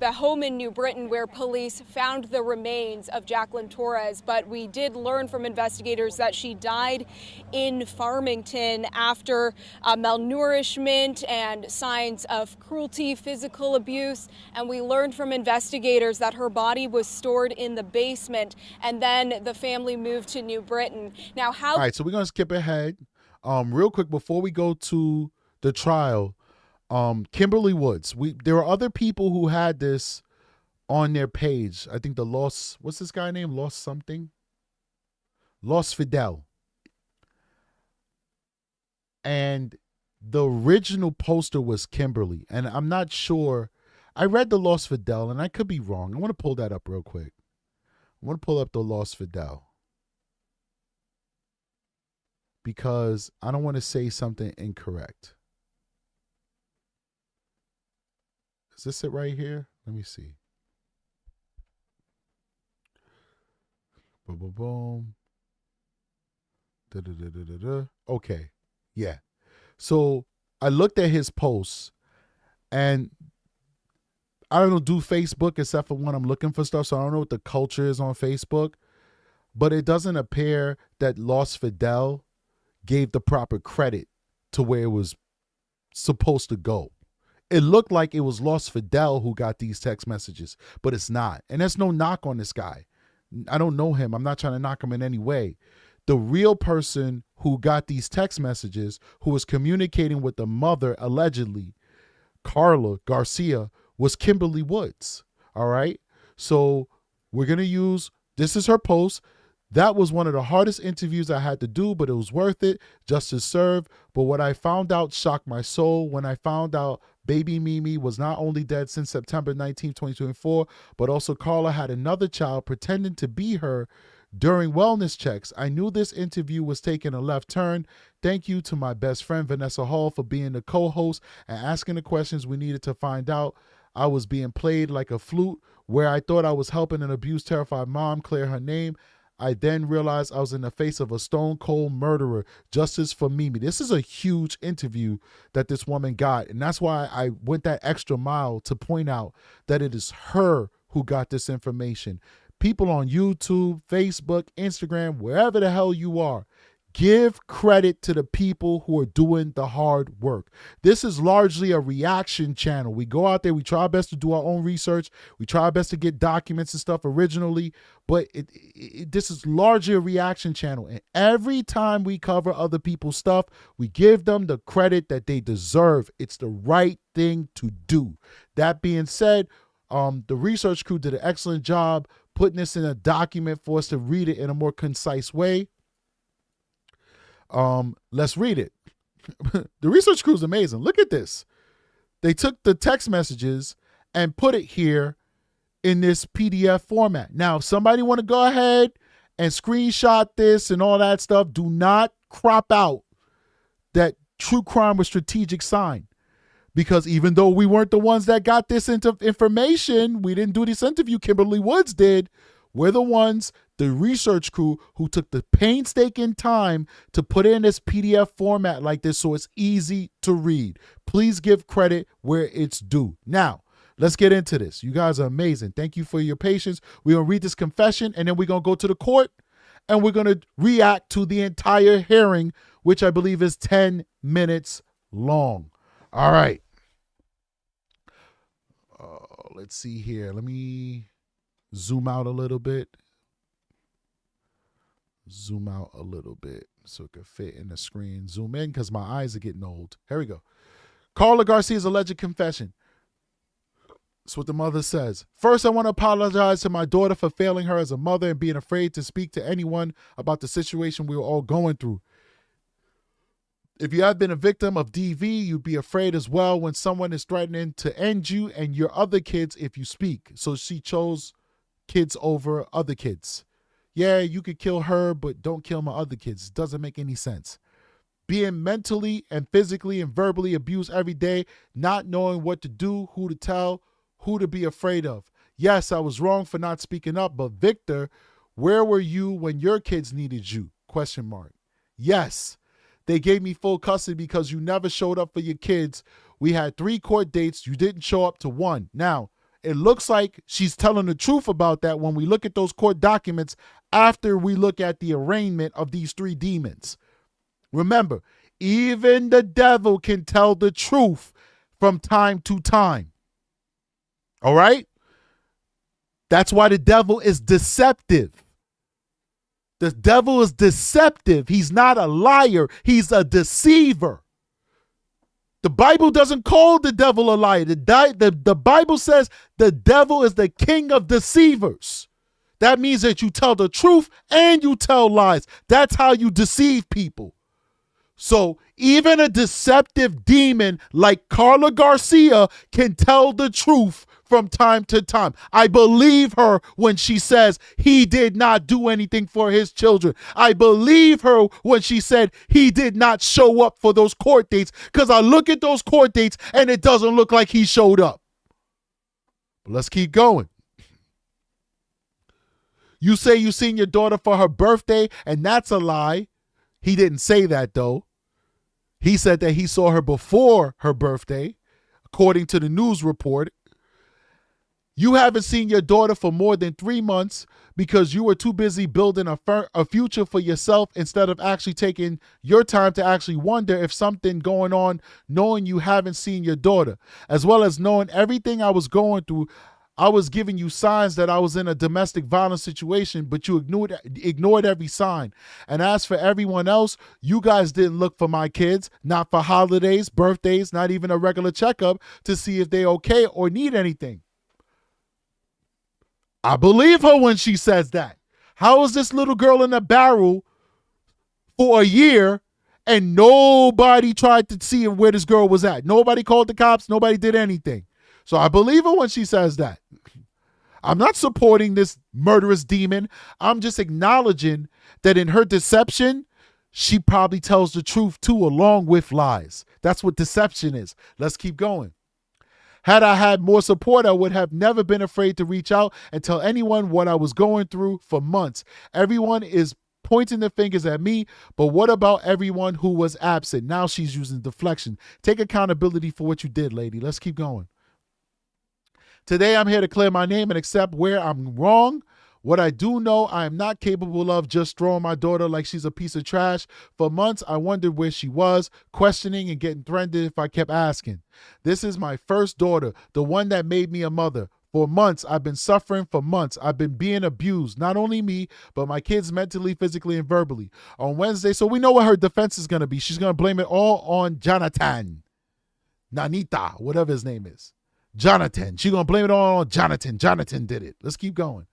home in New Britain where police found the remains of Jacqueline Torres, but we did learn from investigators that she died in Farmington after malnourishment and signs of cruelty, physical abuse, and we learned from investigators that her body was stored in the basement, and then the family moved to New Britain. Now, how... All right, so we're going to skip ahead. Real quick, before we go to the trial, Kimberly Woods. There are other people who had this on their page. I think what's this guy name? Lost Fidel. And the original poster was Kimberly. And I'm not sure. I read the Lost Fidel, and I could be wrong. I want to pull that up real quick. I want to pull up the Lost Fidel, because I don't want to say something incorrect. Is this it right here? Let me see. Boom, boom, boom. Da-da-da-da-da-da. Okay. Yeah. So I looked at his posts, and I don't do Facebook except for when I'm looking for stuff, so I don't know what the culture is on Facebook, but it doesn't appear that Lost Fidel gave the proper credit to where it was supposed to go. It looked like it was Lost Fidel who got these text messages, but it's not. And there's no knock on this guy. I don't know him. I'm not trying to knock him in any way. The real person who got these text messages, who was communicating with the mother, allegedly, Karla Garcia was Kimberly Woods. All right. So we're going to use, this is her post. That was one of the hardest interviews I had to do, but it was worth it. Justice served. But what I found out shocked my soul when I found out baby Mimi was not only dead since September 19, 2024, but also Karla had another child pretending to be her during wellness checks. I knew this interview was taking a left turn. Thank you to my best friend, Vanessa Hall, for being the co-host and asking the questions we needed to find out. I was being played like a flute where I thought I was helping an abused, terrified mom clear her name. I then realized I was in the face of a stone cold murderer. Justice for Mimi. This is a huge interview that this woman got. And that's why I went that extra mile to point out that it is her who got this information. People on YouTube, Facebook, Instagram, wherever the hell you are, give credit to the people who are doing the hard work. This is largely a reaction channel. We go out there, we try our best to do our own research. We try our best to get documents and stuff originally, but this is largely a reaction channel. And every time we cover other people's stuff, we give them the credit that they deserve. It's the right thing to do. That being said, the research crew did an excellent job putting this in a document for us to read it in a more concise way. Let's read it. The research crew is amazing. Look at this. They took the text messages and put it here in this PDF format. Now, if somebody want to go ahead and screenshot this and all that stuff, do not crop out that true crime with strategic sign. Because even though we weren't the ones that got this into information, we didn't do this interview, Kimberly Woods did. We're the ones, the research crew, who took the painstaking time to put in this PDF format like this so it's easy to read. Please give credit where it's due. Now, let's get into this. You guys are amazing. Thank you for your patience. We're going to read this confession, and then we're going to go to the court, and we're going to react to the entire hearing, which I believe is 10 minutes long. All right. Let's see here. Let me zoom out a little bit. Zoom out a little bit so it can fit in the screen. Zoom in because my eyes are getting old. Here we go. Karla Garcia's alleged confession. That's what the mother says. First, I want to apologize to my daughter for failing her as a mother and being afraid to speak to anyone about the situation we were all going through. If you have been a victim of DV, you'd be afraid as well when someone is threatening to end you and your other kids if you speak. So she chose kids over other kids. Yeah, you could kill her, but don't kill my other kids. It doesn't make any sense. Being mentally and physically and verbally abused every day, not knowing what to do, who to tell, who to be afraid of. Yes, I was wrong for not speaking up, but Victor, where were you when your kids needed you? ? Yes. They gave me full custody because you never showed up for your kids. We had 3 court dates. You didn't show up to 1. Now, it looks like she's telling the truth about that when we look at those court documents after we look at the arraignment of these 3 demons. Remember, even the devil can tell the truth from time to time. All right? That's why the devil is deceptive. The devil is deceptive. He's not a liar. He's a deceiver. The Bible doesn't call the devil a liar. The Bible says the devil is the king of deceivers. That means that you tell the truth and you tell lies. That's how you deceive people. So even a deceptive demon like Karla Garcia can tell the truth from time to time. I believe her when she says he did not do anything for his children. I believe her when she said he did not show up for those court dates, because I look at those court dates and it doesn't look like he showed up. But let's keep going. You say you seen your daughter for her birthday, and that's a lie. He didn't say that, though. He said that he saw her before her birthday, according to the news report. You haven't seen your daughter for more than 3 months because you were too busy building a future for yourself instead of actually taking your time to actually wonder if something going on, knowing you haven't seen your daughter, as well as knowing everything I was going through. I was giving you signs that I was in a domestic violence situation, but you ignored every sign. And as for everyone else, you guys didn't look for my kids, not for holidays, birthdays, not even a regular checkup to see if they're okay or need anything. I believe her when she says that. How is this little girl in a barrel for a year and nobody tried to see where this girl was at? Nobody called the cops. Nobody did anything. So I believe her when she says that. I'm not supporting this murderous demon. I'm just acknowledging that in her deception, she probably tells the truth too, along with lies. That's what deception is. Let's keep going. Had I had more support, I would have never been afraid to reach out and tell anyone what I was going through for months. Everyone is pointing their fingers at me, but what about everyone who was absent? Now she's using deflection. Take accountability for what you did, lady. Let's keep going. Today, I'm here to clear my name and accept where I'm wrong. What I do know, I am not capable of just throwing my daughter like she's a piece of trash. For months, I wondered where she was, questioning and getting threatened if I kept asking. This is my first daughter, the one that made me a mother. For months, I've been suffering. For months, I've been being abused. Not only me, but my kids mentally, physically, and verbally. On Wednesday, so we know what her defense is going to be. She's going to blame it all on Jonatan. Nanita, whatever his name is. Jonatan. She's going to blame it all on Jonatan. Jonatan did it. Let's keep going.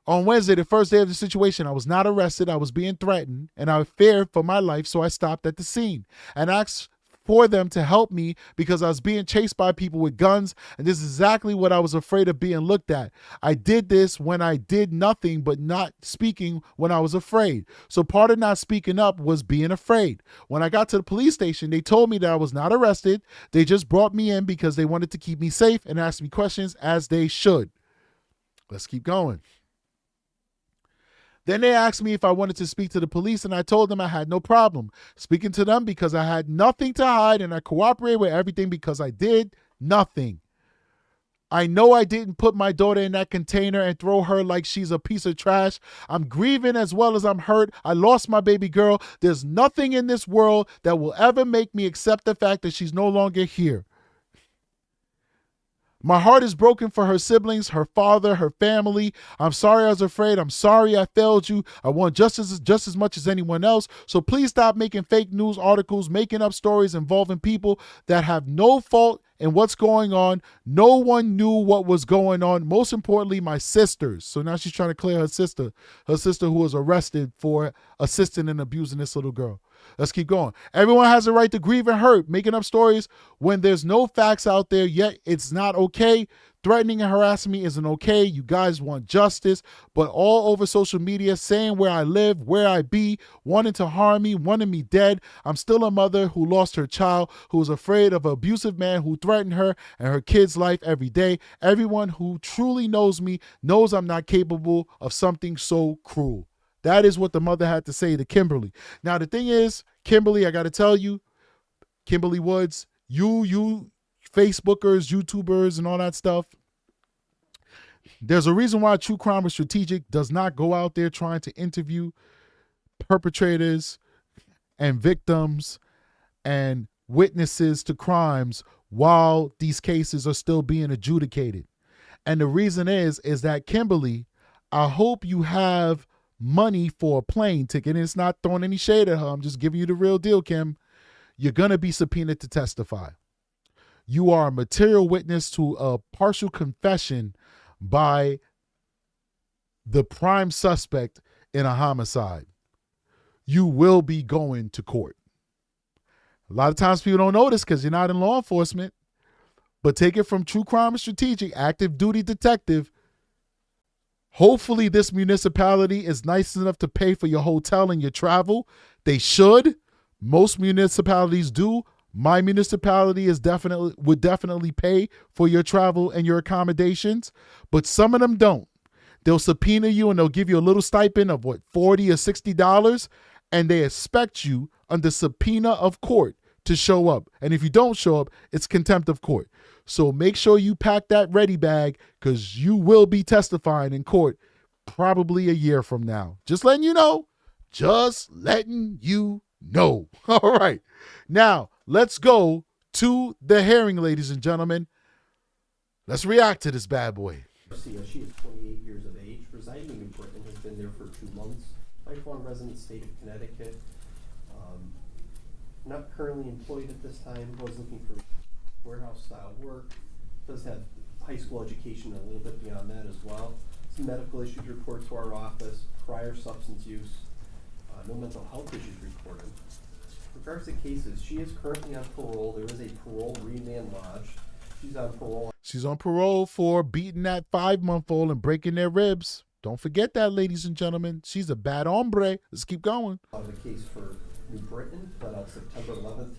On Wednesday, the first day of the situation, I was not arrested. I was being threatened, and I feared for my life, so I stopped at the scene and asked for them to help me because I was being chased by people with guns, and this is exactly what I was afraid of being looked at. I did this when I did nothing but not speaking when I was afraid. So part of not speaking up was being afraid. When I got to the police station, they told me that I was not arrested. They just brought me in because they wanted to keep me safe and asked me questions as they should. Let's keep going. Then they asked me if I wanted to speak to the police, and I told them I had no problem speaking to them because I had nothing to hide, and I cooperated with everything because I did nothing. I know I didn't put my daughter in that container and throw her like she's a piece of trash. I'm grieving as well as I'm hurt. I lost my baby girl. There's nothing in this world that will ever make me accept the fact that she's no longer here. My heart is broken for her siblings, her father, her family. I'm sorry I was afraid. I'm sorry I failed you. I want justice just as much as anyone else. So please stop making fake news articles, making up stories involving people that have no fault in what's going on. No one knew what was going on. Most importantly, my sisters. So now she's trying to clear her sister who was arrested for assisting and abusing this little girl. Let's keep going. Everyone has a right to grieve and hurt. Making up stories when there's no facts out there yet, it's not okay. Threatening and harassing me isn't okay. You guys want justice, but all over social media saying where I live, where I be, wanting to harm me, wanting me dead. I'm still a mother who lost her child, who was afraid of an abusive man who threatened her and her kid's life every day. Everyone who truly knows me knows I'm not capable of something so cruel. That is what the mother had to say to Kimberly. Now, the thing is, Kimberly, I got to tell you, Kimberly Woods, you Facebookers, YouTubers, and all that stuff, there's a reason why True Crime is Strategic does not go out there trying to interview perpetrators and victims and witnesses to crimes while these cases are still being adjudicated. And the reason is that, Kimberly, I hope you have money for a plane ticket, and it's not throwing any shade at her. I'm just giving you the real deal, Kim. You're going to be subpoenaed to testify. You are a material witness to a partial confession by the prime suspect in a homicide. You will be going to court. A lot of times people don't know this because you're not in law enforcement, but take it from True Crime and Strategic, active duty detective. Hopefully this municipality is nice enough to pay for your hotel and your travel. They should. Most municipalities do. My municipality would definitely pay for your travel and your accommodations, but some of them don't. They'll subpoena you and they'll give you a little stipend of $40 or $60, and they expect you under subpoena of court to show up. And if you don't show up, it's contempt of court. So make sure you pack that ready bag because you will be testifying in court probably a year from now. Just letting you know. Just letting you know. All right. Now, let's go to the hearing, ladies and gentlemen. Let's react to this bad boy. Garcia, she is 28 years of age, residing in New Britain, has been there for 2 months, lifelong resident, state of Connecticut. Not currently employed at this time, was looking for warehouse-style work, does have high school education and a little bit beyond that as well. Some medical issues reported to our office, prior substance use, no mental health issues reported. In regards to cases, she is currently on parole. There is a parole remand lodged. She's on parole. She's on parole for beating that 5-month-old and breaking their ribs. Don't forget that, ladies and gentlemen. She's a bad hombre. Let's keep going. The case for New Britain, pled out September 11th.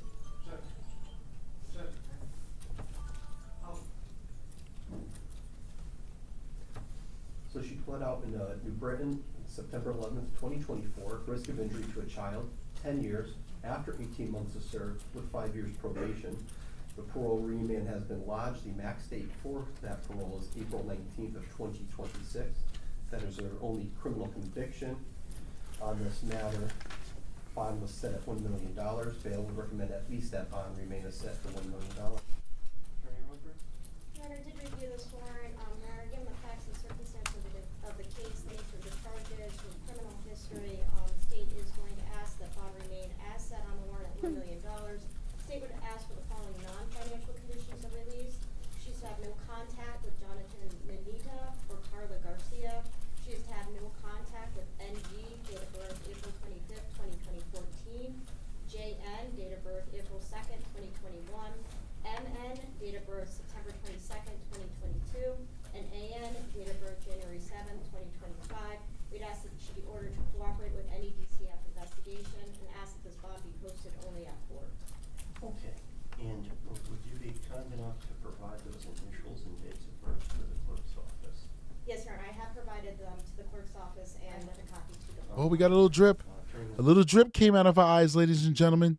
So she pled out in New Britain, September 11th, 2024, risk of injury to a child, 10 years, after 18 months of serve with 5 years probation. The parole remand has been lodged. The max date for that parole is April 19th of 2026. That is her only criminal conviction on this matter. Bond was set at $1 million. Bail would recommend at least that bond remain as set for $1 million. Your Honor, did review this warrant. Your Honor, given the facts and circumstances of the case, the nature of the charges, the criminal history, the state is going to ask that bond remain as set on the warrant at $1 million. The state would ask for the following non-financial conditions of release. She's to have no contact with Jonatan or Karla Garcia. She is to have no contact with NG, date of birth April 25th, 2014, JN, date of birth April 2nd, 2021, MN, date of birth September 22nd, 2022, and AN, date of birth January 7th, 2025. We'd ask that she be ordered to cooperate with any DCF investigation and ask that this bond be posted only at court. Okay, and would you be kind enough to provide those initials and dates of birth to the clerk's office? Yes, Your Honor, I have provided them to the clerk's office and a copy to the Oh, we got a little drip. A little drip came out of her eyes, ladies and gentlemen.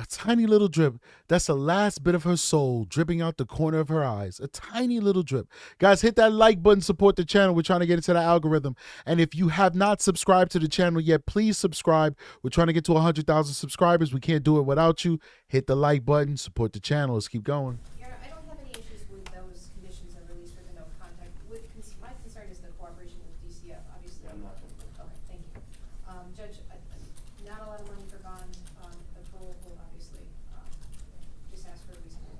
A tiny little drip. That's the last bit of her soul dripping out the corner of her eyes. A tiny little drip. Guys, hit that like button, support the channel. We're trying to get into the algorithm. And if you have not subscribed to the channel yet, please subscribe. We're trying to get to 100,000 subscribers. We can't do it without you. Hit the like button, support the channel. Let's keep going. Your Honor, I don't have any issues with those conditions of release for the no contact. My concern is the cooperation with DCF, obviously. I'm not going to. Okay, thank you. Judge, not a lot of money for bond. The parole will obviously just ask for a reasonable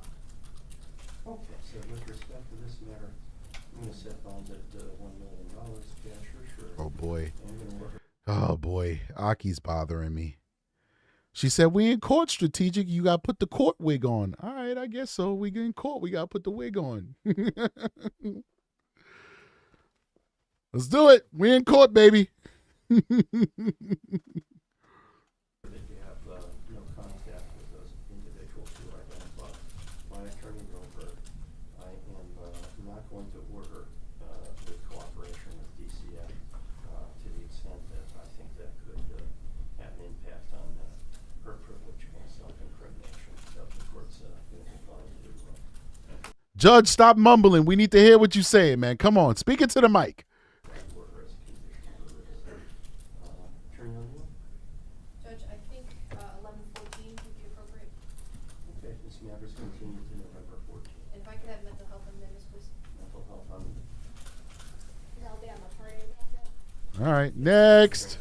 bond. Okay, so with respect to this matter, I'm going to set bonds at $1 million cash for sure. Oh, boy. I'm going to work. Oh, boy. Aki's bothering me. She said, we in court, strategic. You got to put the court wig on. All right, I guess so. We in court. We got to put the wig on. Let's do it. We in court, baby. That you have no contact with those individuals who are identified. My attorney wrote her. I am not going to order the cooperation with DCF to the extent that I think that could have an impact on her privilege and self-incrimination. So the court's going to decline to do that. Judge, stop mumbling. We need to hear what you're saying, man. Come on. Speak it to the mic. Judge, I think 11/14 would be appropriate. Okay, this matter is continued to November 14th. And if I could have mental health amendments, please. Mental health on That'll be on the party agenda. All right, next.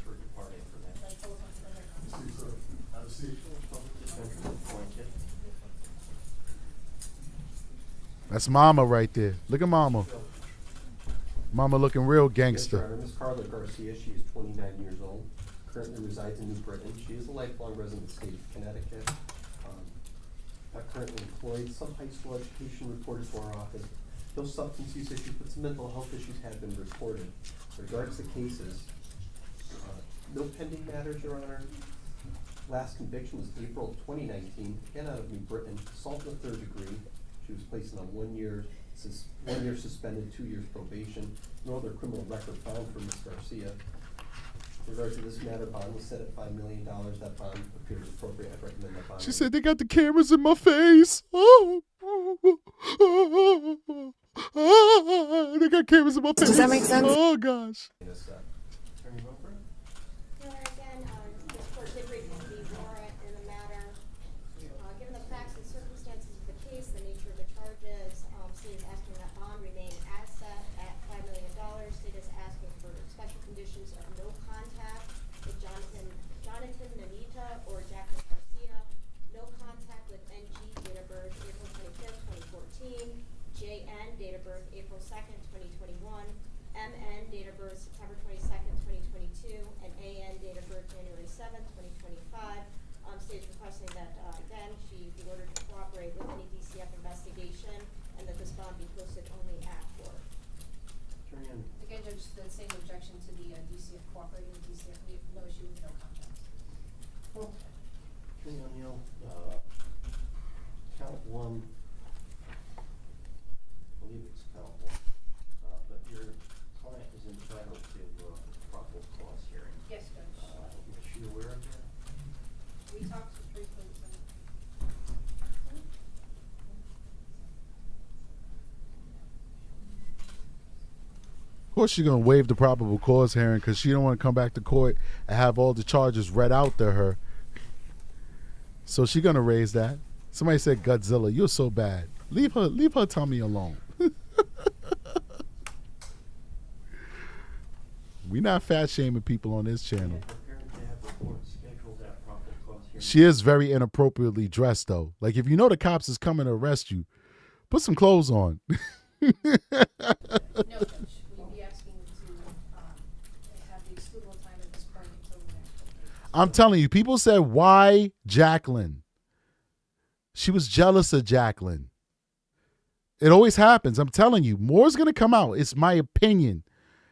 That's Mama right there. Look at Mama. Mama looking real gangster. Yes, Miss Karla Garcia, she is 29 years old, currently resides in New Britain. She is a lifelong resident of the state of Connecticut. Not currently employed. Some high school education reported to our office. No substance use issues, but some mental health issues have been reported. In regards to cases, no pending matters, Your Honor. Last conviction was April 2019, again out of New Britain, assault in the 3rd degree. She was placed on a 1 year suspended, 2 years probation. No other criminal record found for Ms. Garcia. In regards to this matter, bond was set at $5 million. That bond appears appropriate. I recommend that bond. She said they got the cameras in my face. Oh. They got cameras in my face. Does that make sense? Oh, gosh. Attorney Wilbur? Your Honor, again, this court did review the warrant in the matter. Given the facts and circumstances of the case, the nature of the charges, state is asking that bond remain as set at $5 million. State is asking for special conditions of no contact with Jonatan, Nanita, or Jacqueline Garcia, no contact with NG, date of birth April 25th, 2014, JN, date of birth April 2nd, 2021, MN, date of birth September 22nd, 2022, and AN, date of birth January 7th, 2025. State is requesting that, again, she be ordered to cooperate with any DCF investigation and that this bond be posted only at court. Again, Judge, the same objection to the DCF cooperating with DCF. We have no issue with no contact. Okay. Attorney O'Neill, count one, I believe it's count one, but your client is entitled to probable cause hearing. Yes, Judge. Is she aware of that? We talked briefly. Of course, she's gonna waive the probable cause hearing because she don't want to come back to court and have all the charges read out to her. So she's gonna raise that. Somebody said, "Godzilla, you're so bad. Leave her tummy alone." We not fat shaming people on this channel. She is very inappropriately dressed, though. Like, if you know the cops is coming to arrest you, put some clothes on. No, Judge. We'll be asking to have the excludable time at this point until the next court. I'm telling you, people said, why Jacqueline? She was jealous of Jacqueline. It always happens. I'm telling you, more's going to come out. It's my opinion.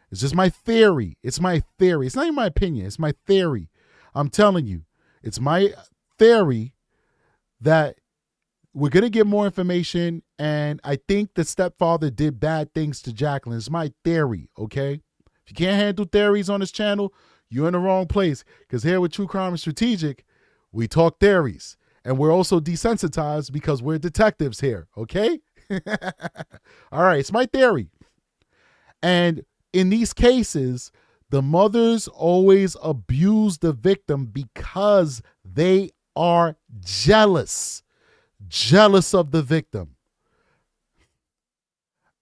It's just my theory. It's my theory. It's not even my opinion. It's my theory. I'm telling you. It's my theory that we're going to get more information, and I think the stepfather did bad things to Jacqueline. It's my theory, okay? If you can't handle theories on this channel, you're in the wrong place, because here with True Crime and Strategic, we talk theories, and we're also desensitized because we're detectives here, okay? All right, it's my theory. And in these cases, the mothers always abuse the victim because they are jealous of the victim.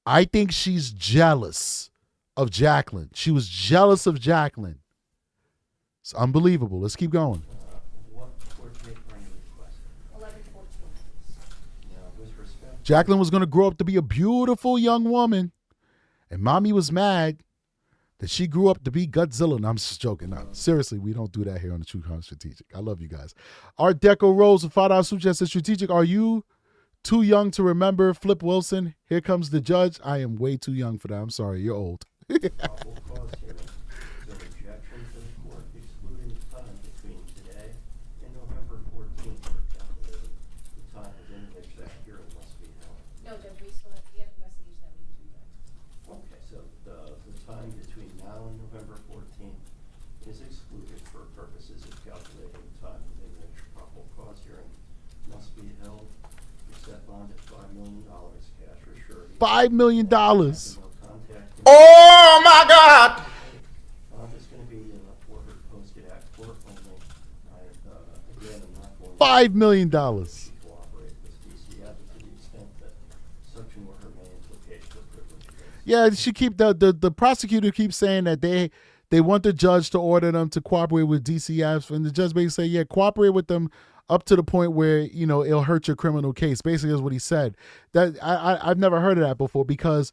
I think she's jealous of Jacqueline. She was jealous of Jacqueline. It's unbelievable. Let's keep going. What court date are you requesting? 11/14. Now, with respect, Jacqueline was going to grow up to be a beautiful young woman, and mommy was mad that she grew up to be Godzilla. No, I'm just joking. No, seriously, we don't do that here on the True Crime Strategic. I love you guys. Art Deco Rose with $5 super chat says, Strategic, are you too young to remember Flip Wilson? Here comes the judge. I am way too young for that. I'm sorry. You're old. probable cause hearing is an objection to the court excluding the time between today and November 14th for calculating the time within which that hearing must be held. No, Judge, we have investigation that we need to do. Okay, so the time between now and November 14th is excluded for purposes of calculating the time within which probable cause hearing must be held. You set bond at $5 million, cash or surety. $5 million. Oh my God! It's going to be ordered posted at court only. Again, I'm not going $5 million. cooperate with DCF to the extent that such an order may implicate the privilege. Yeah, she keep the prosecutor keeps saying that they want the judge to order them to cooperate with DCF, and the judge basically say, yeah, cooperate with them up to the point where, you know, it'll hurt your criminal case. Basically is what he said. That I've never heard of that before, because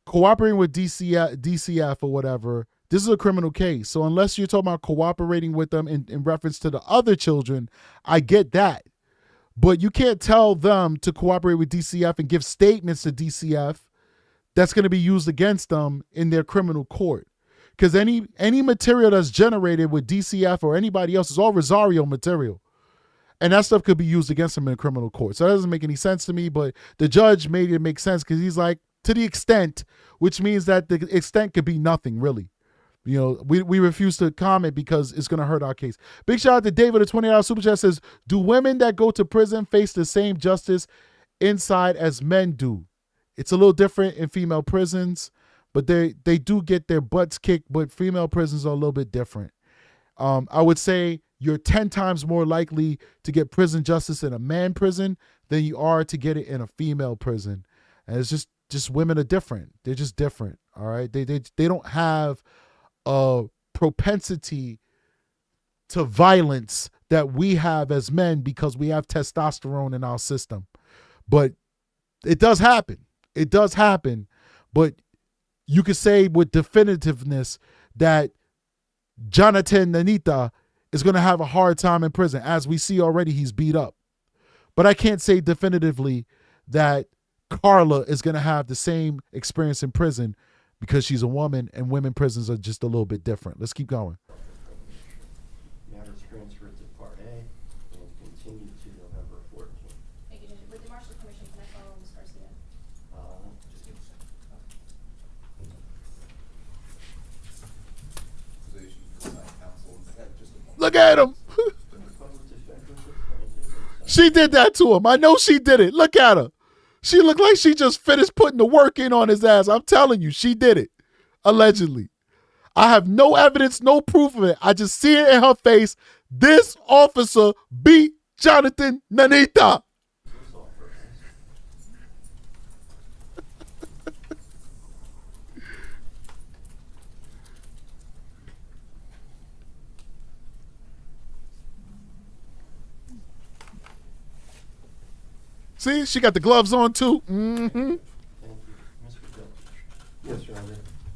cooperating with DCF or whatever, this is a criminal case. So unless you're talking about cooperating with them in reference to the other children, I get that. But you can't tell them to cooperate with DCF and give statements to DCF that's going to be used against them in their criminal court. Because any material that's generated with DCF or anybody else is all Rosario material. And that stuff could be used against them in a criminal court. So that doesn't make any sense to me, but the judge made it make sense because he's like, to the extent, which means that the extent could be nothing, really. You know, we refuse to comment because it's going to hurt our case. Big shout out to David, a $20 super chat says, do women that go to prison face the same justice inside as men do? It's a little different in female prisons, but they do get their butts kicked, but female prisons are a little bit different. I would say you're 10 times more likely to get prison justice in a man prison than you are to get it in a female prison. And it's just women are different. They're just different. All right. They don't have a propensity to violence that we have as men because we have testosterone in our system. But it does happen. It does happen. But you could say with definitiveness that Jonatan Nanita is going to have a hard time in prison. As we see already, he's beat up. But I can't say definitively that Karla is going to have the same experience in prison because she's a woman, and women prisons are just a little bit different. Let's keep going. Matters transferred to Part A and continued to November 14th. Thank you, Judge. With the Marshal's permission, can I follow Ms. Garcia? Just give a second. Look at him. She did that to him. I know she did it. Look at her. She looked like she just finished putting the work in on his ass. I'm telling you, she did it. Allegedly. I have no evidence, no proof of it. I just see it in her face. This officer beat Jonatan Nanita. See, she got the gloves on too. Mm-hmm. Thank you. Mr. Bill. Yes, Your Honor.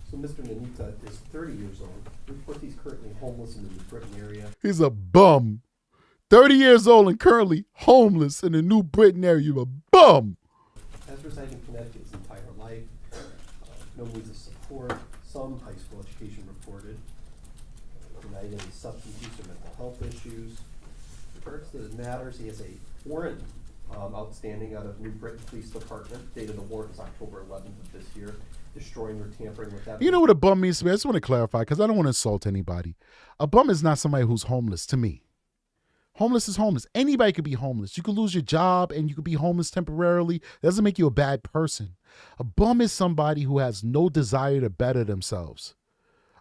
So Mr. Nanita is 30 years old. Reports he's currently homeless in the New Britain area. He's a bum. 30 years old and currently homeless in the New Britain area. You a bum. Has resided in Connecticut his entire life. No means of support. Some high school education reported. Denied any substance use or mental health issues. In regards to the matters, he has a warrant outstanding out of New Britain Police Department. Dated the warrant is October 11th of this year. Destroying or tampering with that. You know what a bum means to me? I just want to clarify because I don't want to insult anybody. A bum is not somebody who's homeless to me. Homeless is homeless. Anybody could be homeless. You could lose your job and you could be homeless temporarily. That doesn't make you a bad person. A bum is somebody who has no desire to better themselves.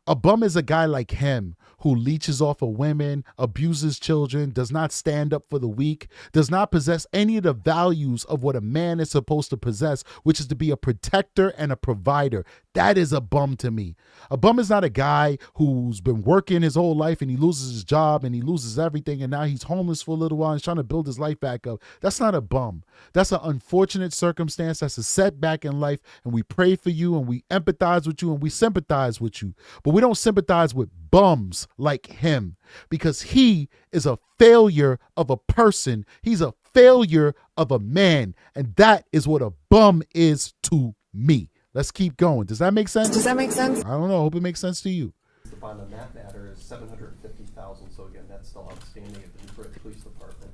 A bum is a guy like him who leeches off of women, abuses children, does not stand up for the weak, does not possess any of the values of what a man is supposed to possess, which is to be a protector and a provider. That is a bum to me. A bum is not a guy who's been working his whole life and he loses his job and he loses everything and now he's homeless for a little while and he's trying to build his life back up. That's not a bum. That's an unfortunate circumstance. That's a setback in life, and we pray for you and we empathize with you and we sympathize with you. But we don't sympathize with bums like him because he is a failure of a person. He's a failure of a man, and that is what a bum is to me. Let's keep going. Does that make sense? Does that make sense? I don't know. I hope it makes sense to you. The bond on that matter is $750,000. So again, that's still outstanding at the New Britain Police Department.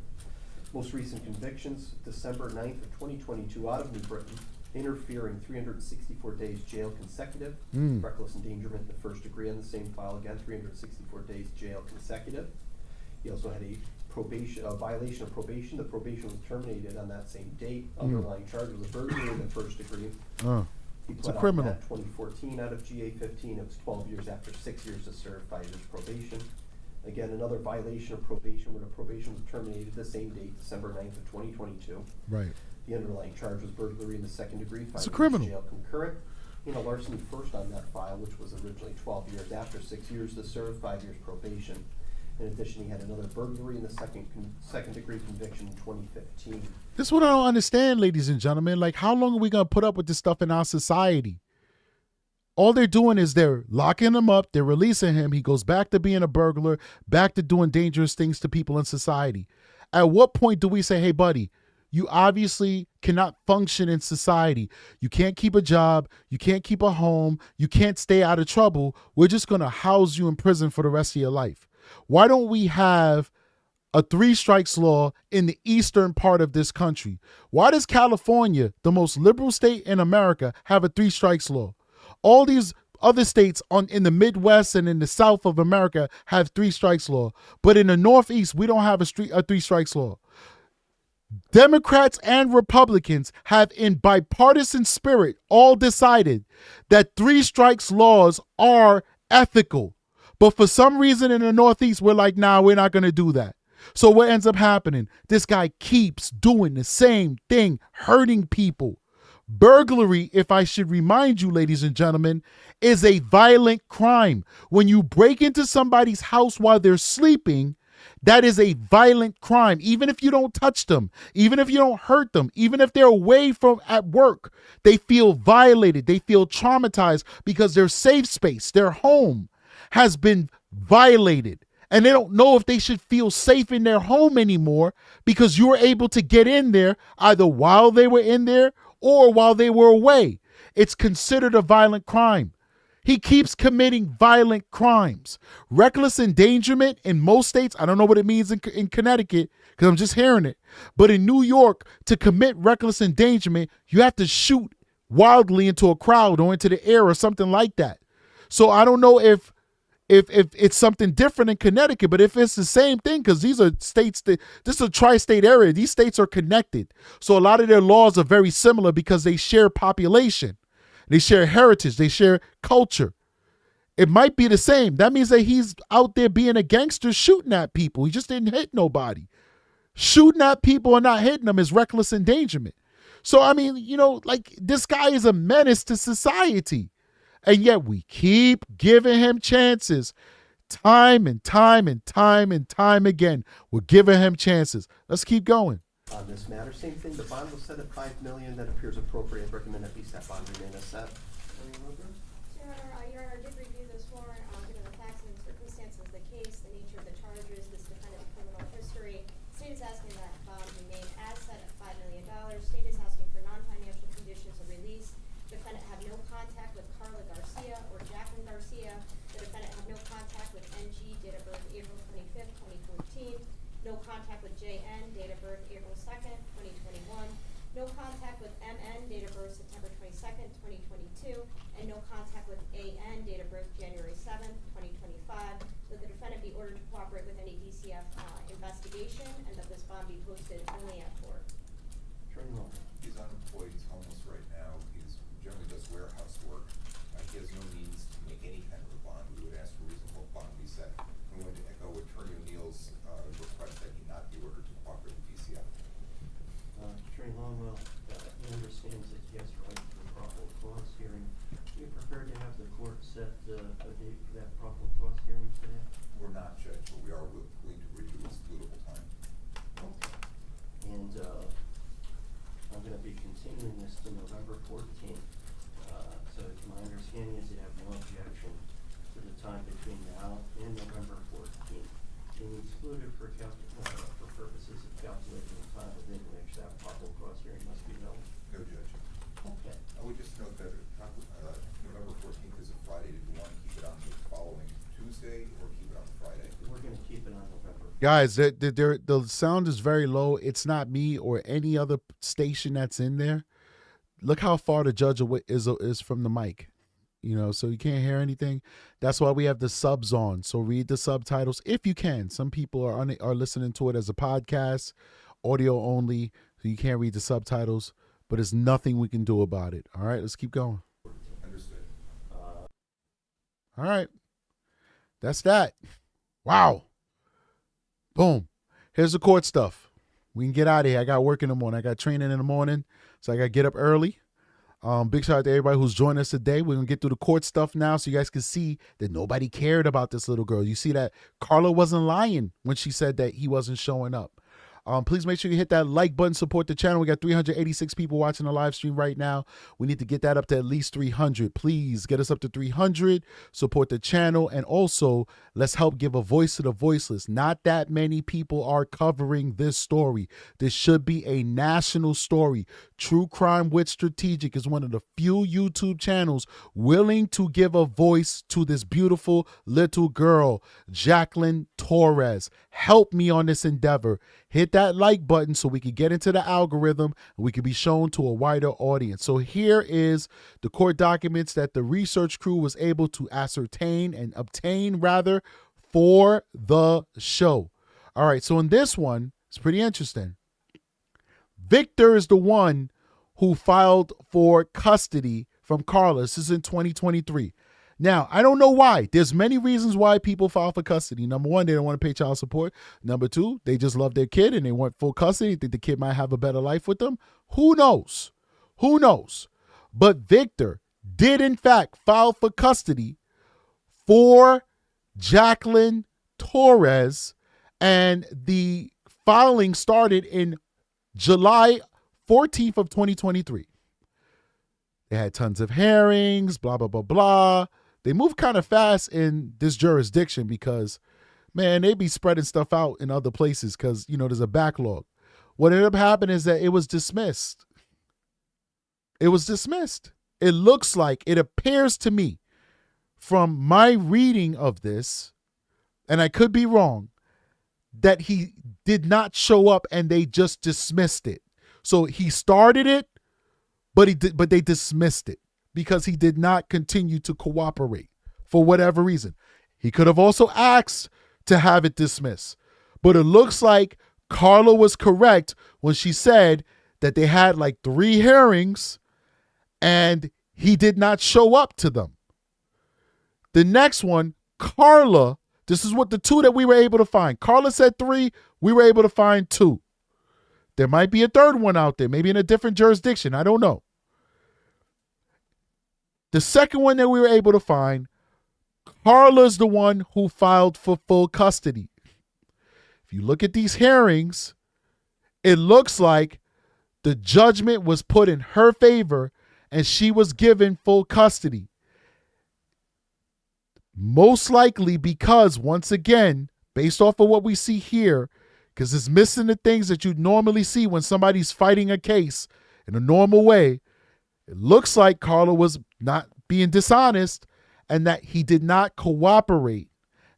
Most recent convictions: December 9th of 2022, out of New Britain, interfering 364 days jail consecutive. Reckless endangerment in the first degree on the same file again, 364 days jail consecutive. He also had a violation of probation. The probation was terminated on that same date. Underlying charge was a burglary in the first degree. He It's a pled criminal. out in 2014 out of GA 15. It was 12 years after 6 years to serve, 5 years probation. Again, another violation of probation where the probation was terminated the same date, December 9th of 2022. Right. The underlying charge was burglary in the second degree, 5 It's a years criminal. jail concurrent. Larceny first on that file, which was originally 12 years after 6 years to serve, 5 years probation. In addition, he had another burglary in the second degree conviction in 2015. This is what I don't understand, ladies and gentlemen. Like, how long are we going to put up with this stuff in our society? All they're doing is they're locking him up, they're releasing him. He goes back to being a burglar, back to doing dangerous things to people in society. At what point do we say, hey, buddy, you obviously cannot function in society. You can't keep a job. You can't keep a home. You can't stay out of trouble. We're just going to house you in prison for the rest of your life. Why don't we have a 3 strikes law in the eastern part of this country? Why does California, the most liberal state in America, have a 3 strikes law? All these other states in the Midwest and in the South of America have 3 strikes law. But in the Northeast, we don't have a 3 strikes law. Democrats and Republicans have, in bipartisan spirit, all decided that 3 strikes laws are ethical. But for some reason in the Northeast, we're like, nah, we're not going to do that. So what ends up happening? This guy keeps doing the same thing, hurting people, Burglary, if I should remind you, ladies and gentlemen, is a violent crime. When you break into somebody's house while they're sleeping, that is a violent crime. Even if you don't touch them, even if you don't hurt them, even if they're away from at work, they feel violated. They feel traumatized because their safe space, their home, has been violated. And they don't know if they should feel safe in their home anymore because you were able to get in there either while they were in there or while they were away. It's considered a violent crime. He keeps committing violent crimes. Reckless endangerment in most states, I don't know what it means in Connecticut because I'm just hearing it. But in New York, to commit reckless endangerment, you have to shoot wildly into a crowd or into the air or something like that. So I don't know if it's something different in Connecticut, but if it's the same thing, because these are states that this is a tri-state area, these states are connected. So a lot of their laws are very similar because they share population, they share heritage, they share culture. It might be the same. That means that he's out there being a gangster shooting at people. He just didn't hit nobody. Shooting at people and not hitting them is reckless endangerment. So, I mean, you know, like this guy is a menace to society. And yet we keep giving him chances time and time and time and time again. We're giving him chances. Let's keep going. On this matter, same thing. The bond was set at $5 million. That appears appropriate. Recommend at least that bond remain as set. Your Honor, I did review this warrant. Given the facts and circumstances of the case, the nature of the charges, this defendant's criminal history, state is asking that bond remain as set at $5 million. State is asking for non-financial conditions of release. Defendant have no contact with Karla Garcia or Jacqueline Garcia. The defendant have no contact with NG, date of birth April 25th, 2014. No contact with JN, date of birth April 2nd, 2021. No contact with MN, date of birth September 22nd, 2022. And no contact with AN, date of birth January 7th, 2025. That the defendant be ordered to cooperate with any DCF investigation and that this bond be posted only at court. He's unemployed, he's homeless right now, he's generally does warehouse work. He has no means to make any kind of a bond. We would ask for a reasonable bond to be set. I'm going to echo Attorney O'Neill's request that he not be ordered to cooperate with DCF. Attorney Longwell, he understands that he has a right to a probable cause hearing. Are you prepared to have the court set a date for that probable cause hearing today? We're not, Judge, but we are willing to review his suitable time. Okay. And I'm going to be continuing this to November 14th. So my understanding is you have no objection to the time between now and November 14th. Being excluded for purposes of calculating the time within which that probable cause hearing must be held. No, Judge. Okay. I would just note that November 14th is a Friday. Did you want to keep it on the following Tuesday or keep it on Friday? We're going to keep it on November. Guys, the sound is very low. It's not me or any other station that's in there. Look how far the judge is from the mic. You know, so you can't hear anything. That's why we have the subs on. So read the subtitles if you can. Some people are listening to it as a podcast, audio only, so you can't read the subtitles. But there's nothing we can do about it. All right, let's keep going. Understood. All right. That's that. Wow. Boom. Here's the court stuff. We can get out of here. I got work in the morning. I got training in the morning, so I got to get up early. Big shout out to everybody who's joined us today. We're going to get through the court stuff now so you guys can see that nobody cared about this little girl. You see that Karla wasn't lying when she said that he wasn't showing up. Please make sure you hit that like button, support the channel. We got 386 people watching the live stream right now. We need to get that up to at least 300. Please get us up to 300, support the channel, and also let's help give a voice to the voiceless. Not that many people are covering this story. This should be a national story. True Crime with Strategic is one of the few YouTube channels willing to give a voice to this beautiful little girl, Jacqueline Torres. Help me on this endeavor. Hit that like button so we can get into the algorithm and we can be shown to a wider audience. So here is the court documents that the research crew was able to ascertain and obtain rather for the show. All right, so in this one, it's pretty interesting. Victor is the one who filed for custody from Karla. This is in 2023. Now, I don't know why. There's many reasons why people file for custody. Number one, they don't want to pay child support. Number two, they just love their kid and they want full custody. Think the kid might have a better life with them. Who knows? Who knows? But Victor did in fact file for custody for Jacqueline Torres, and the filing started in July 14th of 2023. They had tons of hearings, blah, blah, blah, blah. They move kind of fast in this jurisdiction because, man, they be spreading stuff out in other places because, there's a backlog. What ended up happening is that it was dismissed. It was dismissed. It looks like, it appears to me from my reading of this, and I could be wrong, that he did not show up and they just dismissed it. So he started it, but they dismissed it because he did not continue to cooperate for whatever reason. He could have also asked to have it dismissed, but it looks like Karla was correct when she said that they had like 3 hearings and he did not show up to them. The next one, Karla, this is what the 2 that we were able to find. Karla said 3, we were able to find 2. There might be a third one out there, maybe in a different jurisdiction. I don't know. The second one that we were able to find, Karla's the one who filed for full custody. If you look at these hearings, it looks like the judgment was put in her favor and she was given full custody. Most likely because, once again, based off of what we see here, because it's missing the things that you normally see when somebody's fighting a case in a normal way, it looks like Karla was not being dishonest and that he did not cooperate.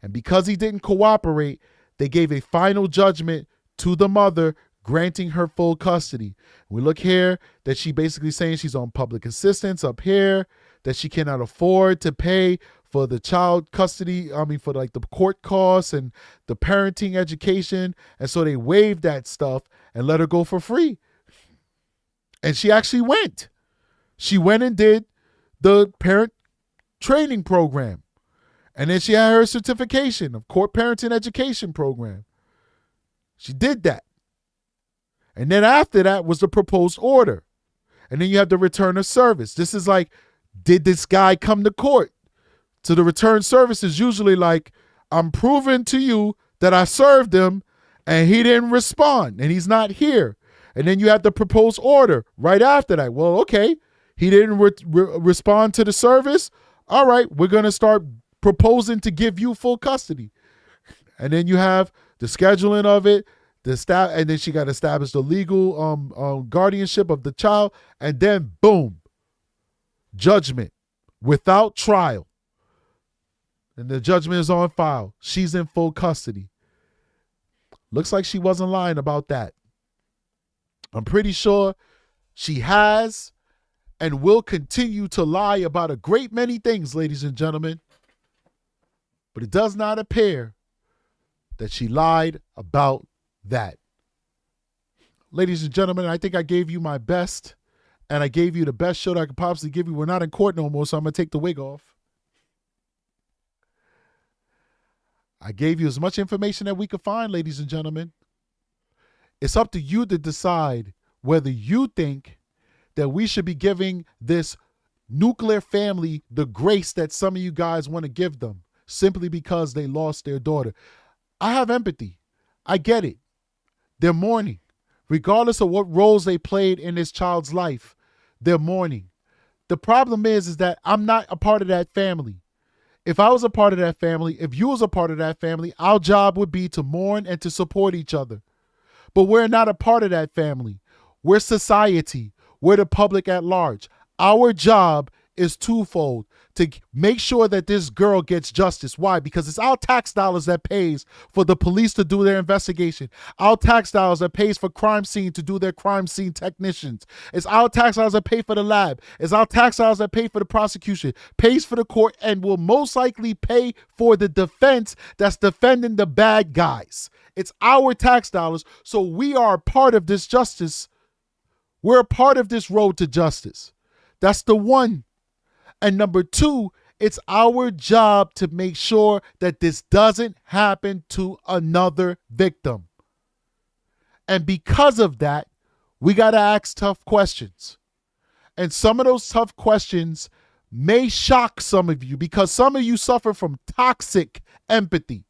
And because he didn't cooperate, they gave a final judgment to the mother, granting her full custody. We look here that she basically saying she's on public assistance up here, that she cannot afford to pay for the child custody, for like the court costs and the parenting education. And so they waived that stuff and let her go for free. And she actually went. She went and did the parent training program. And then she had her certification of court parenting education program. She did that. And then after that was the proposed order. And then you have the return of service. This is like, did this guy come to court? So the return service is usually like, I'm proving to you that I served him and he didn't respond and he's not here. And then you have the proposed order right after that. Well, okay, he didn't respond to the service. All right, we're going to start proposing to give you full custody. And then you have the scheduling of it, and then she got to establish the legal guardianship of the child. And then boom, judgment without trial. And the judgment is on file. She's in full custody. Looks like she wasn't lying about that. I'm pretty sure she has and will continue to lie about a great many things, ladies and gentlemen. But it does not appear that she lied about that. Ladies and gentlemen, I think I gave you my best, and I gave you the best show that I could possibly give you. We're not in court no more, so I'm going to take the wig off. I gave you as much information that we could find, ladies and gentlemen. It's up to you to decide whether you think that we should be giving this nuclear family the grace that some of you guys want to give them simply because they lost their daughter. I have empathy. I get it. They're mourning. Regardless of what roles they played in this child's life, they're mourning. The problem is that I'm not a part of that family. If I was a part of that family, if you was a part of that family, our job would be to mourn and to support each other. But we're not a part of that family. We're society. We're the public at large. Our job is twofold: to make sure that this girl gets justice. Why? Because it's our tax dollars that pays for the police to do their investigation. Our tax dollars that pays for crime scene to do their crime scene technicians. It's our tax dollars that pay for the lab. It's our tax dollars that pay for the prosecution, pays for the court, and will most likely pay for the defense that's defending the bad guys. It's our tax dollars, so we are a part of this justice. We're a part of this road to justice. That's the one. And number two, it's our job to make sure that this doesn't happen to another victim. And because of that, we got to ask tough questions. And some of those tough questions may shock some of you because some of you suffer from toxic empathy.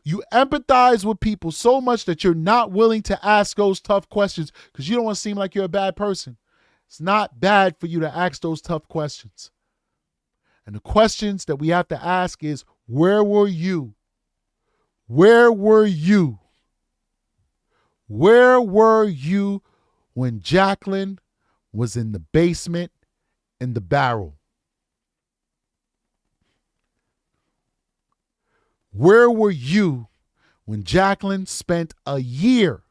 You empathize with people so much that you're not willing to ask those tough questions because you don't want to seem like you're a bad person. It's not bad for you to ask those tough questions. And the questions that we have to ask is, where were you? Where were you? Where were you when Jacqueline was in the basement in the barrel? Where were you when Jacqueline spent a year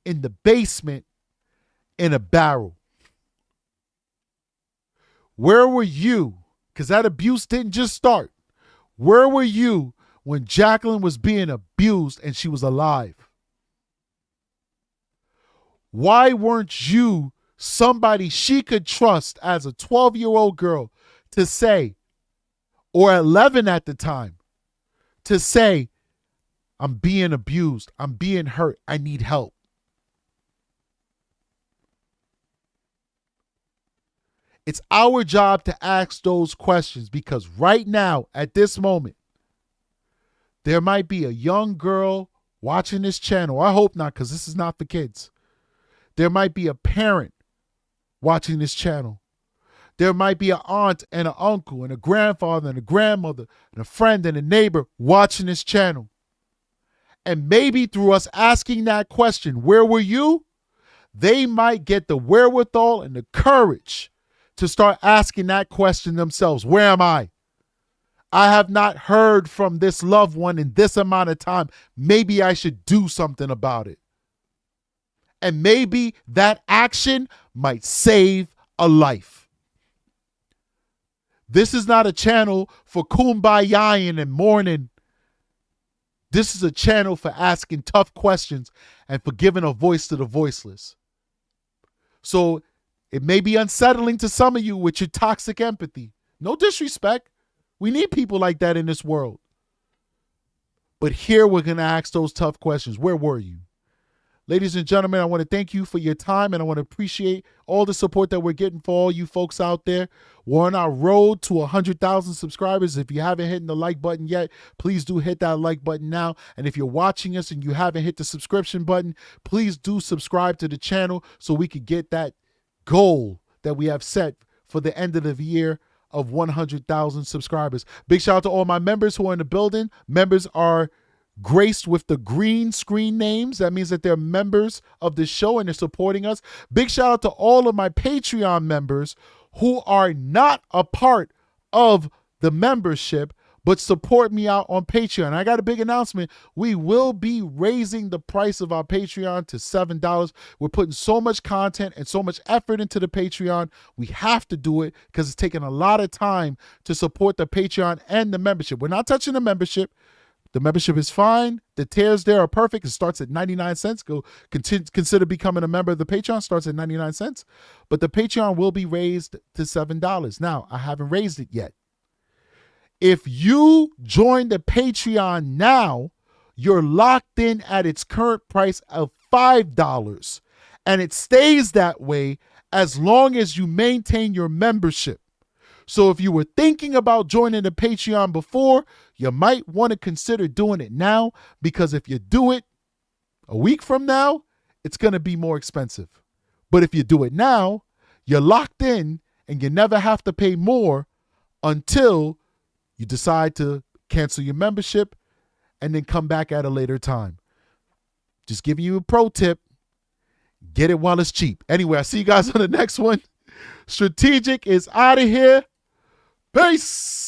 in the basement in a barrel? Where were you? Because that abuse didn't just start. Where were you when Jacqueline was being abused and she was alive? Why weren't you somebody she could trust as a 12-year-old girl to say, or 11 at the time, to say, I'm being abused, I'm being hurt, I need help? It's our job to ask those questions because right now, at this moment, there might be a young girl watching this channel. I hope not, because this is not for kids. There might be a parent watching this channel. There might be an aunt and an uncle and a grandfather and a grandmother and a friend and a neighbor watching this channel. And maybe through us asking that question, where were you? They might get the wherewithal and the courage to start asking that question themselves. Where am I? I have not heard from this loved one in this amount of time. Maybe I should do something about it. And maybe that action might save a life. This is not a channel for kumbayaing and mourning. This is a channel for asking tough questions and for giving a voice to the voiceless. So it may be unsettling to some of you with your toxic empathy. No disrespect. We need people like that in this world. But here we're going to ask those tough questions. Where were you? Ladies and gentlemen, I want to thank you for your time, and I want to appreciate all the support that we're getting for all you folks out there. We're on our road to 100,000 subscribers. If you haven't hit the like button yet, please do hit that like button now. And if you're watching us and you haven't hit the subscription button, please do subscribe to the channel so we could get that goal that we have set for the end of the year of 100,000 subscribers. Big shout out to all my members who are in the building. Members are graced with the green screen names. That means that they're members of the show and they're supporting us. Big shout out to all of my Patreon members who are not a part of the membership but support me out on Patreon. I got a big announcement. We will be raising the price of our Patreon to $7. We're putting so much content and so much effort into the Patreon. We have to do it because it's taking a lot of time to support the Patreon and the membership. We're not touching the membership. The membership is fine. The tiers there are perfect. It starts at 99 cents. Go consider becoming a member of the Patreon. Starts at 99 cents. But the Patreon will be raised to $7. Now, I haven't raised it yet. If you join the Patreon now, you're locked in at its current price of $5. And it stays that way as long as you maintain your membership. So if you were thinking about joining the Patreon before, you might want to consider doing it now, because if you do it a week from now, it's going to be more expensive. But if you do it now, you're locked in and you never have to pay more until you decide to cancel your membership and then come back at a later time. Just giving you a pro tip. Get it while it's cheap. Anyway, I'll see you guys on the next one. Strategic is out of here. Peace.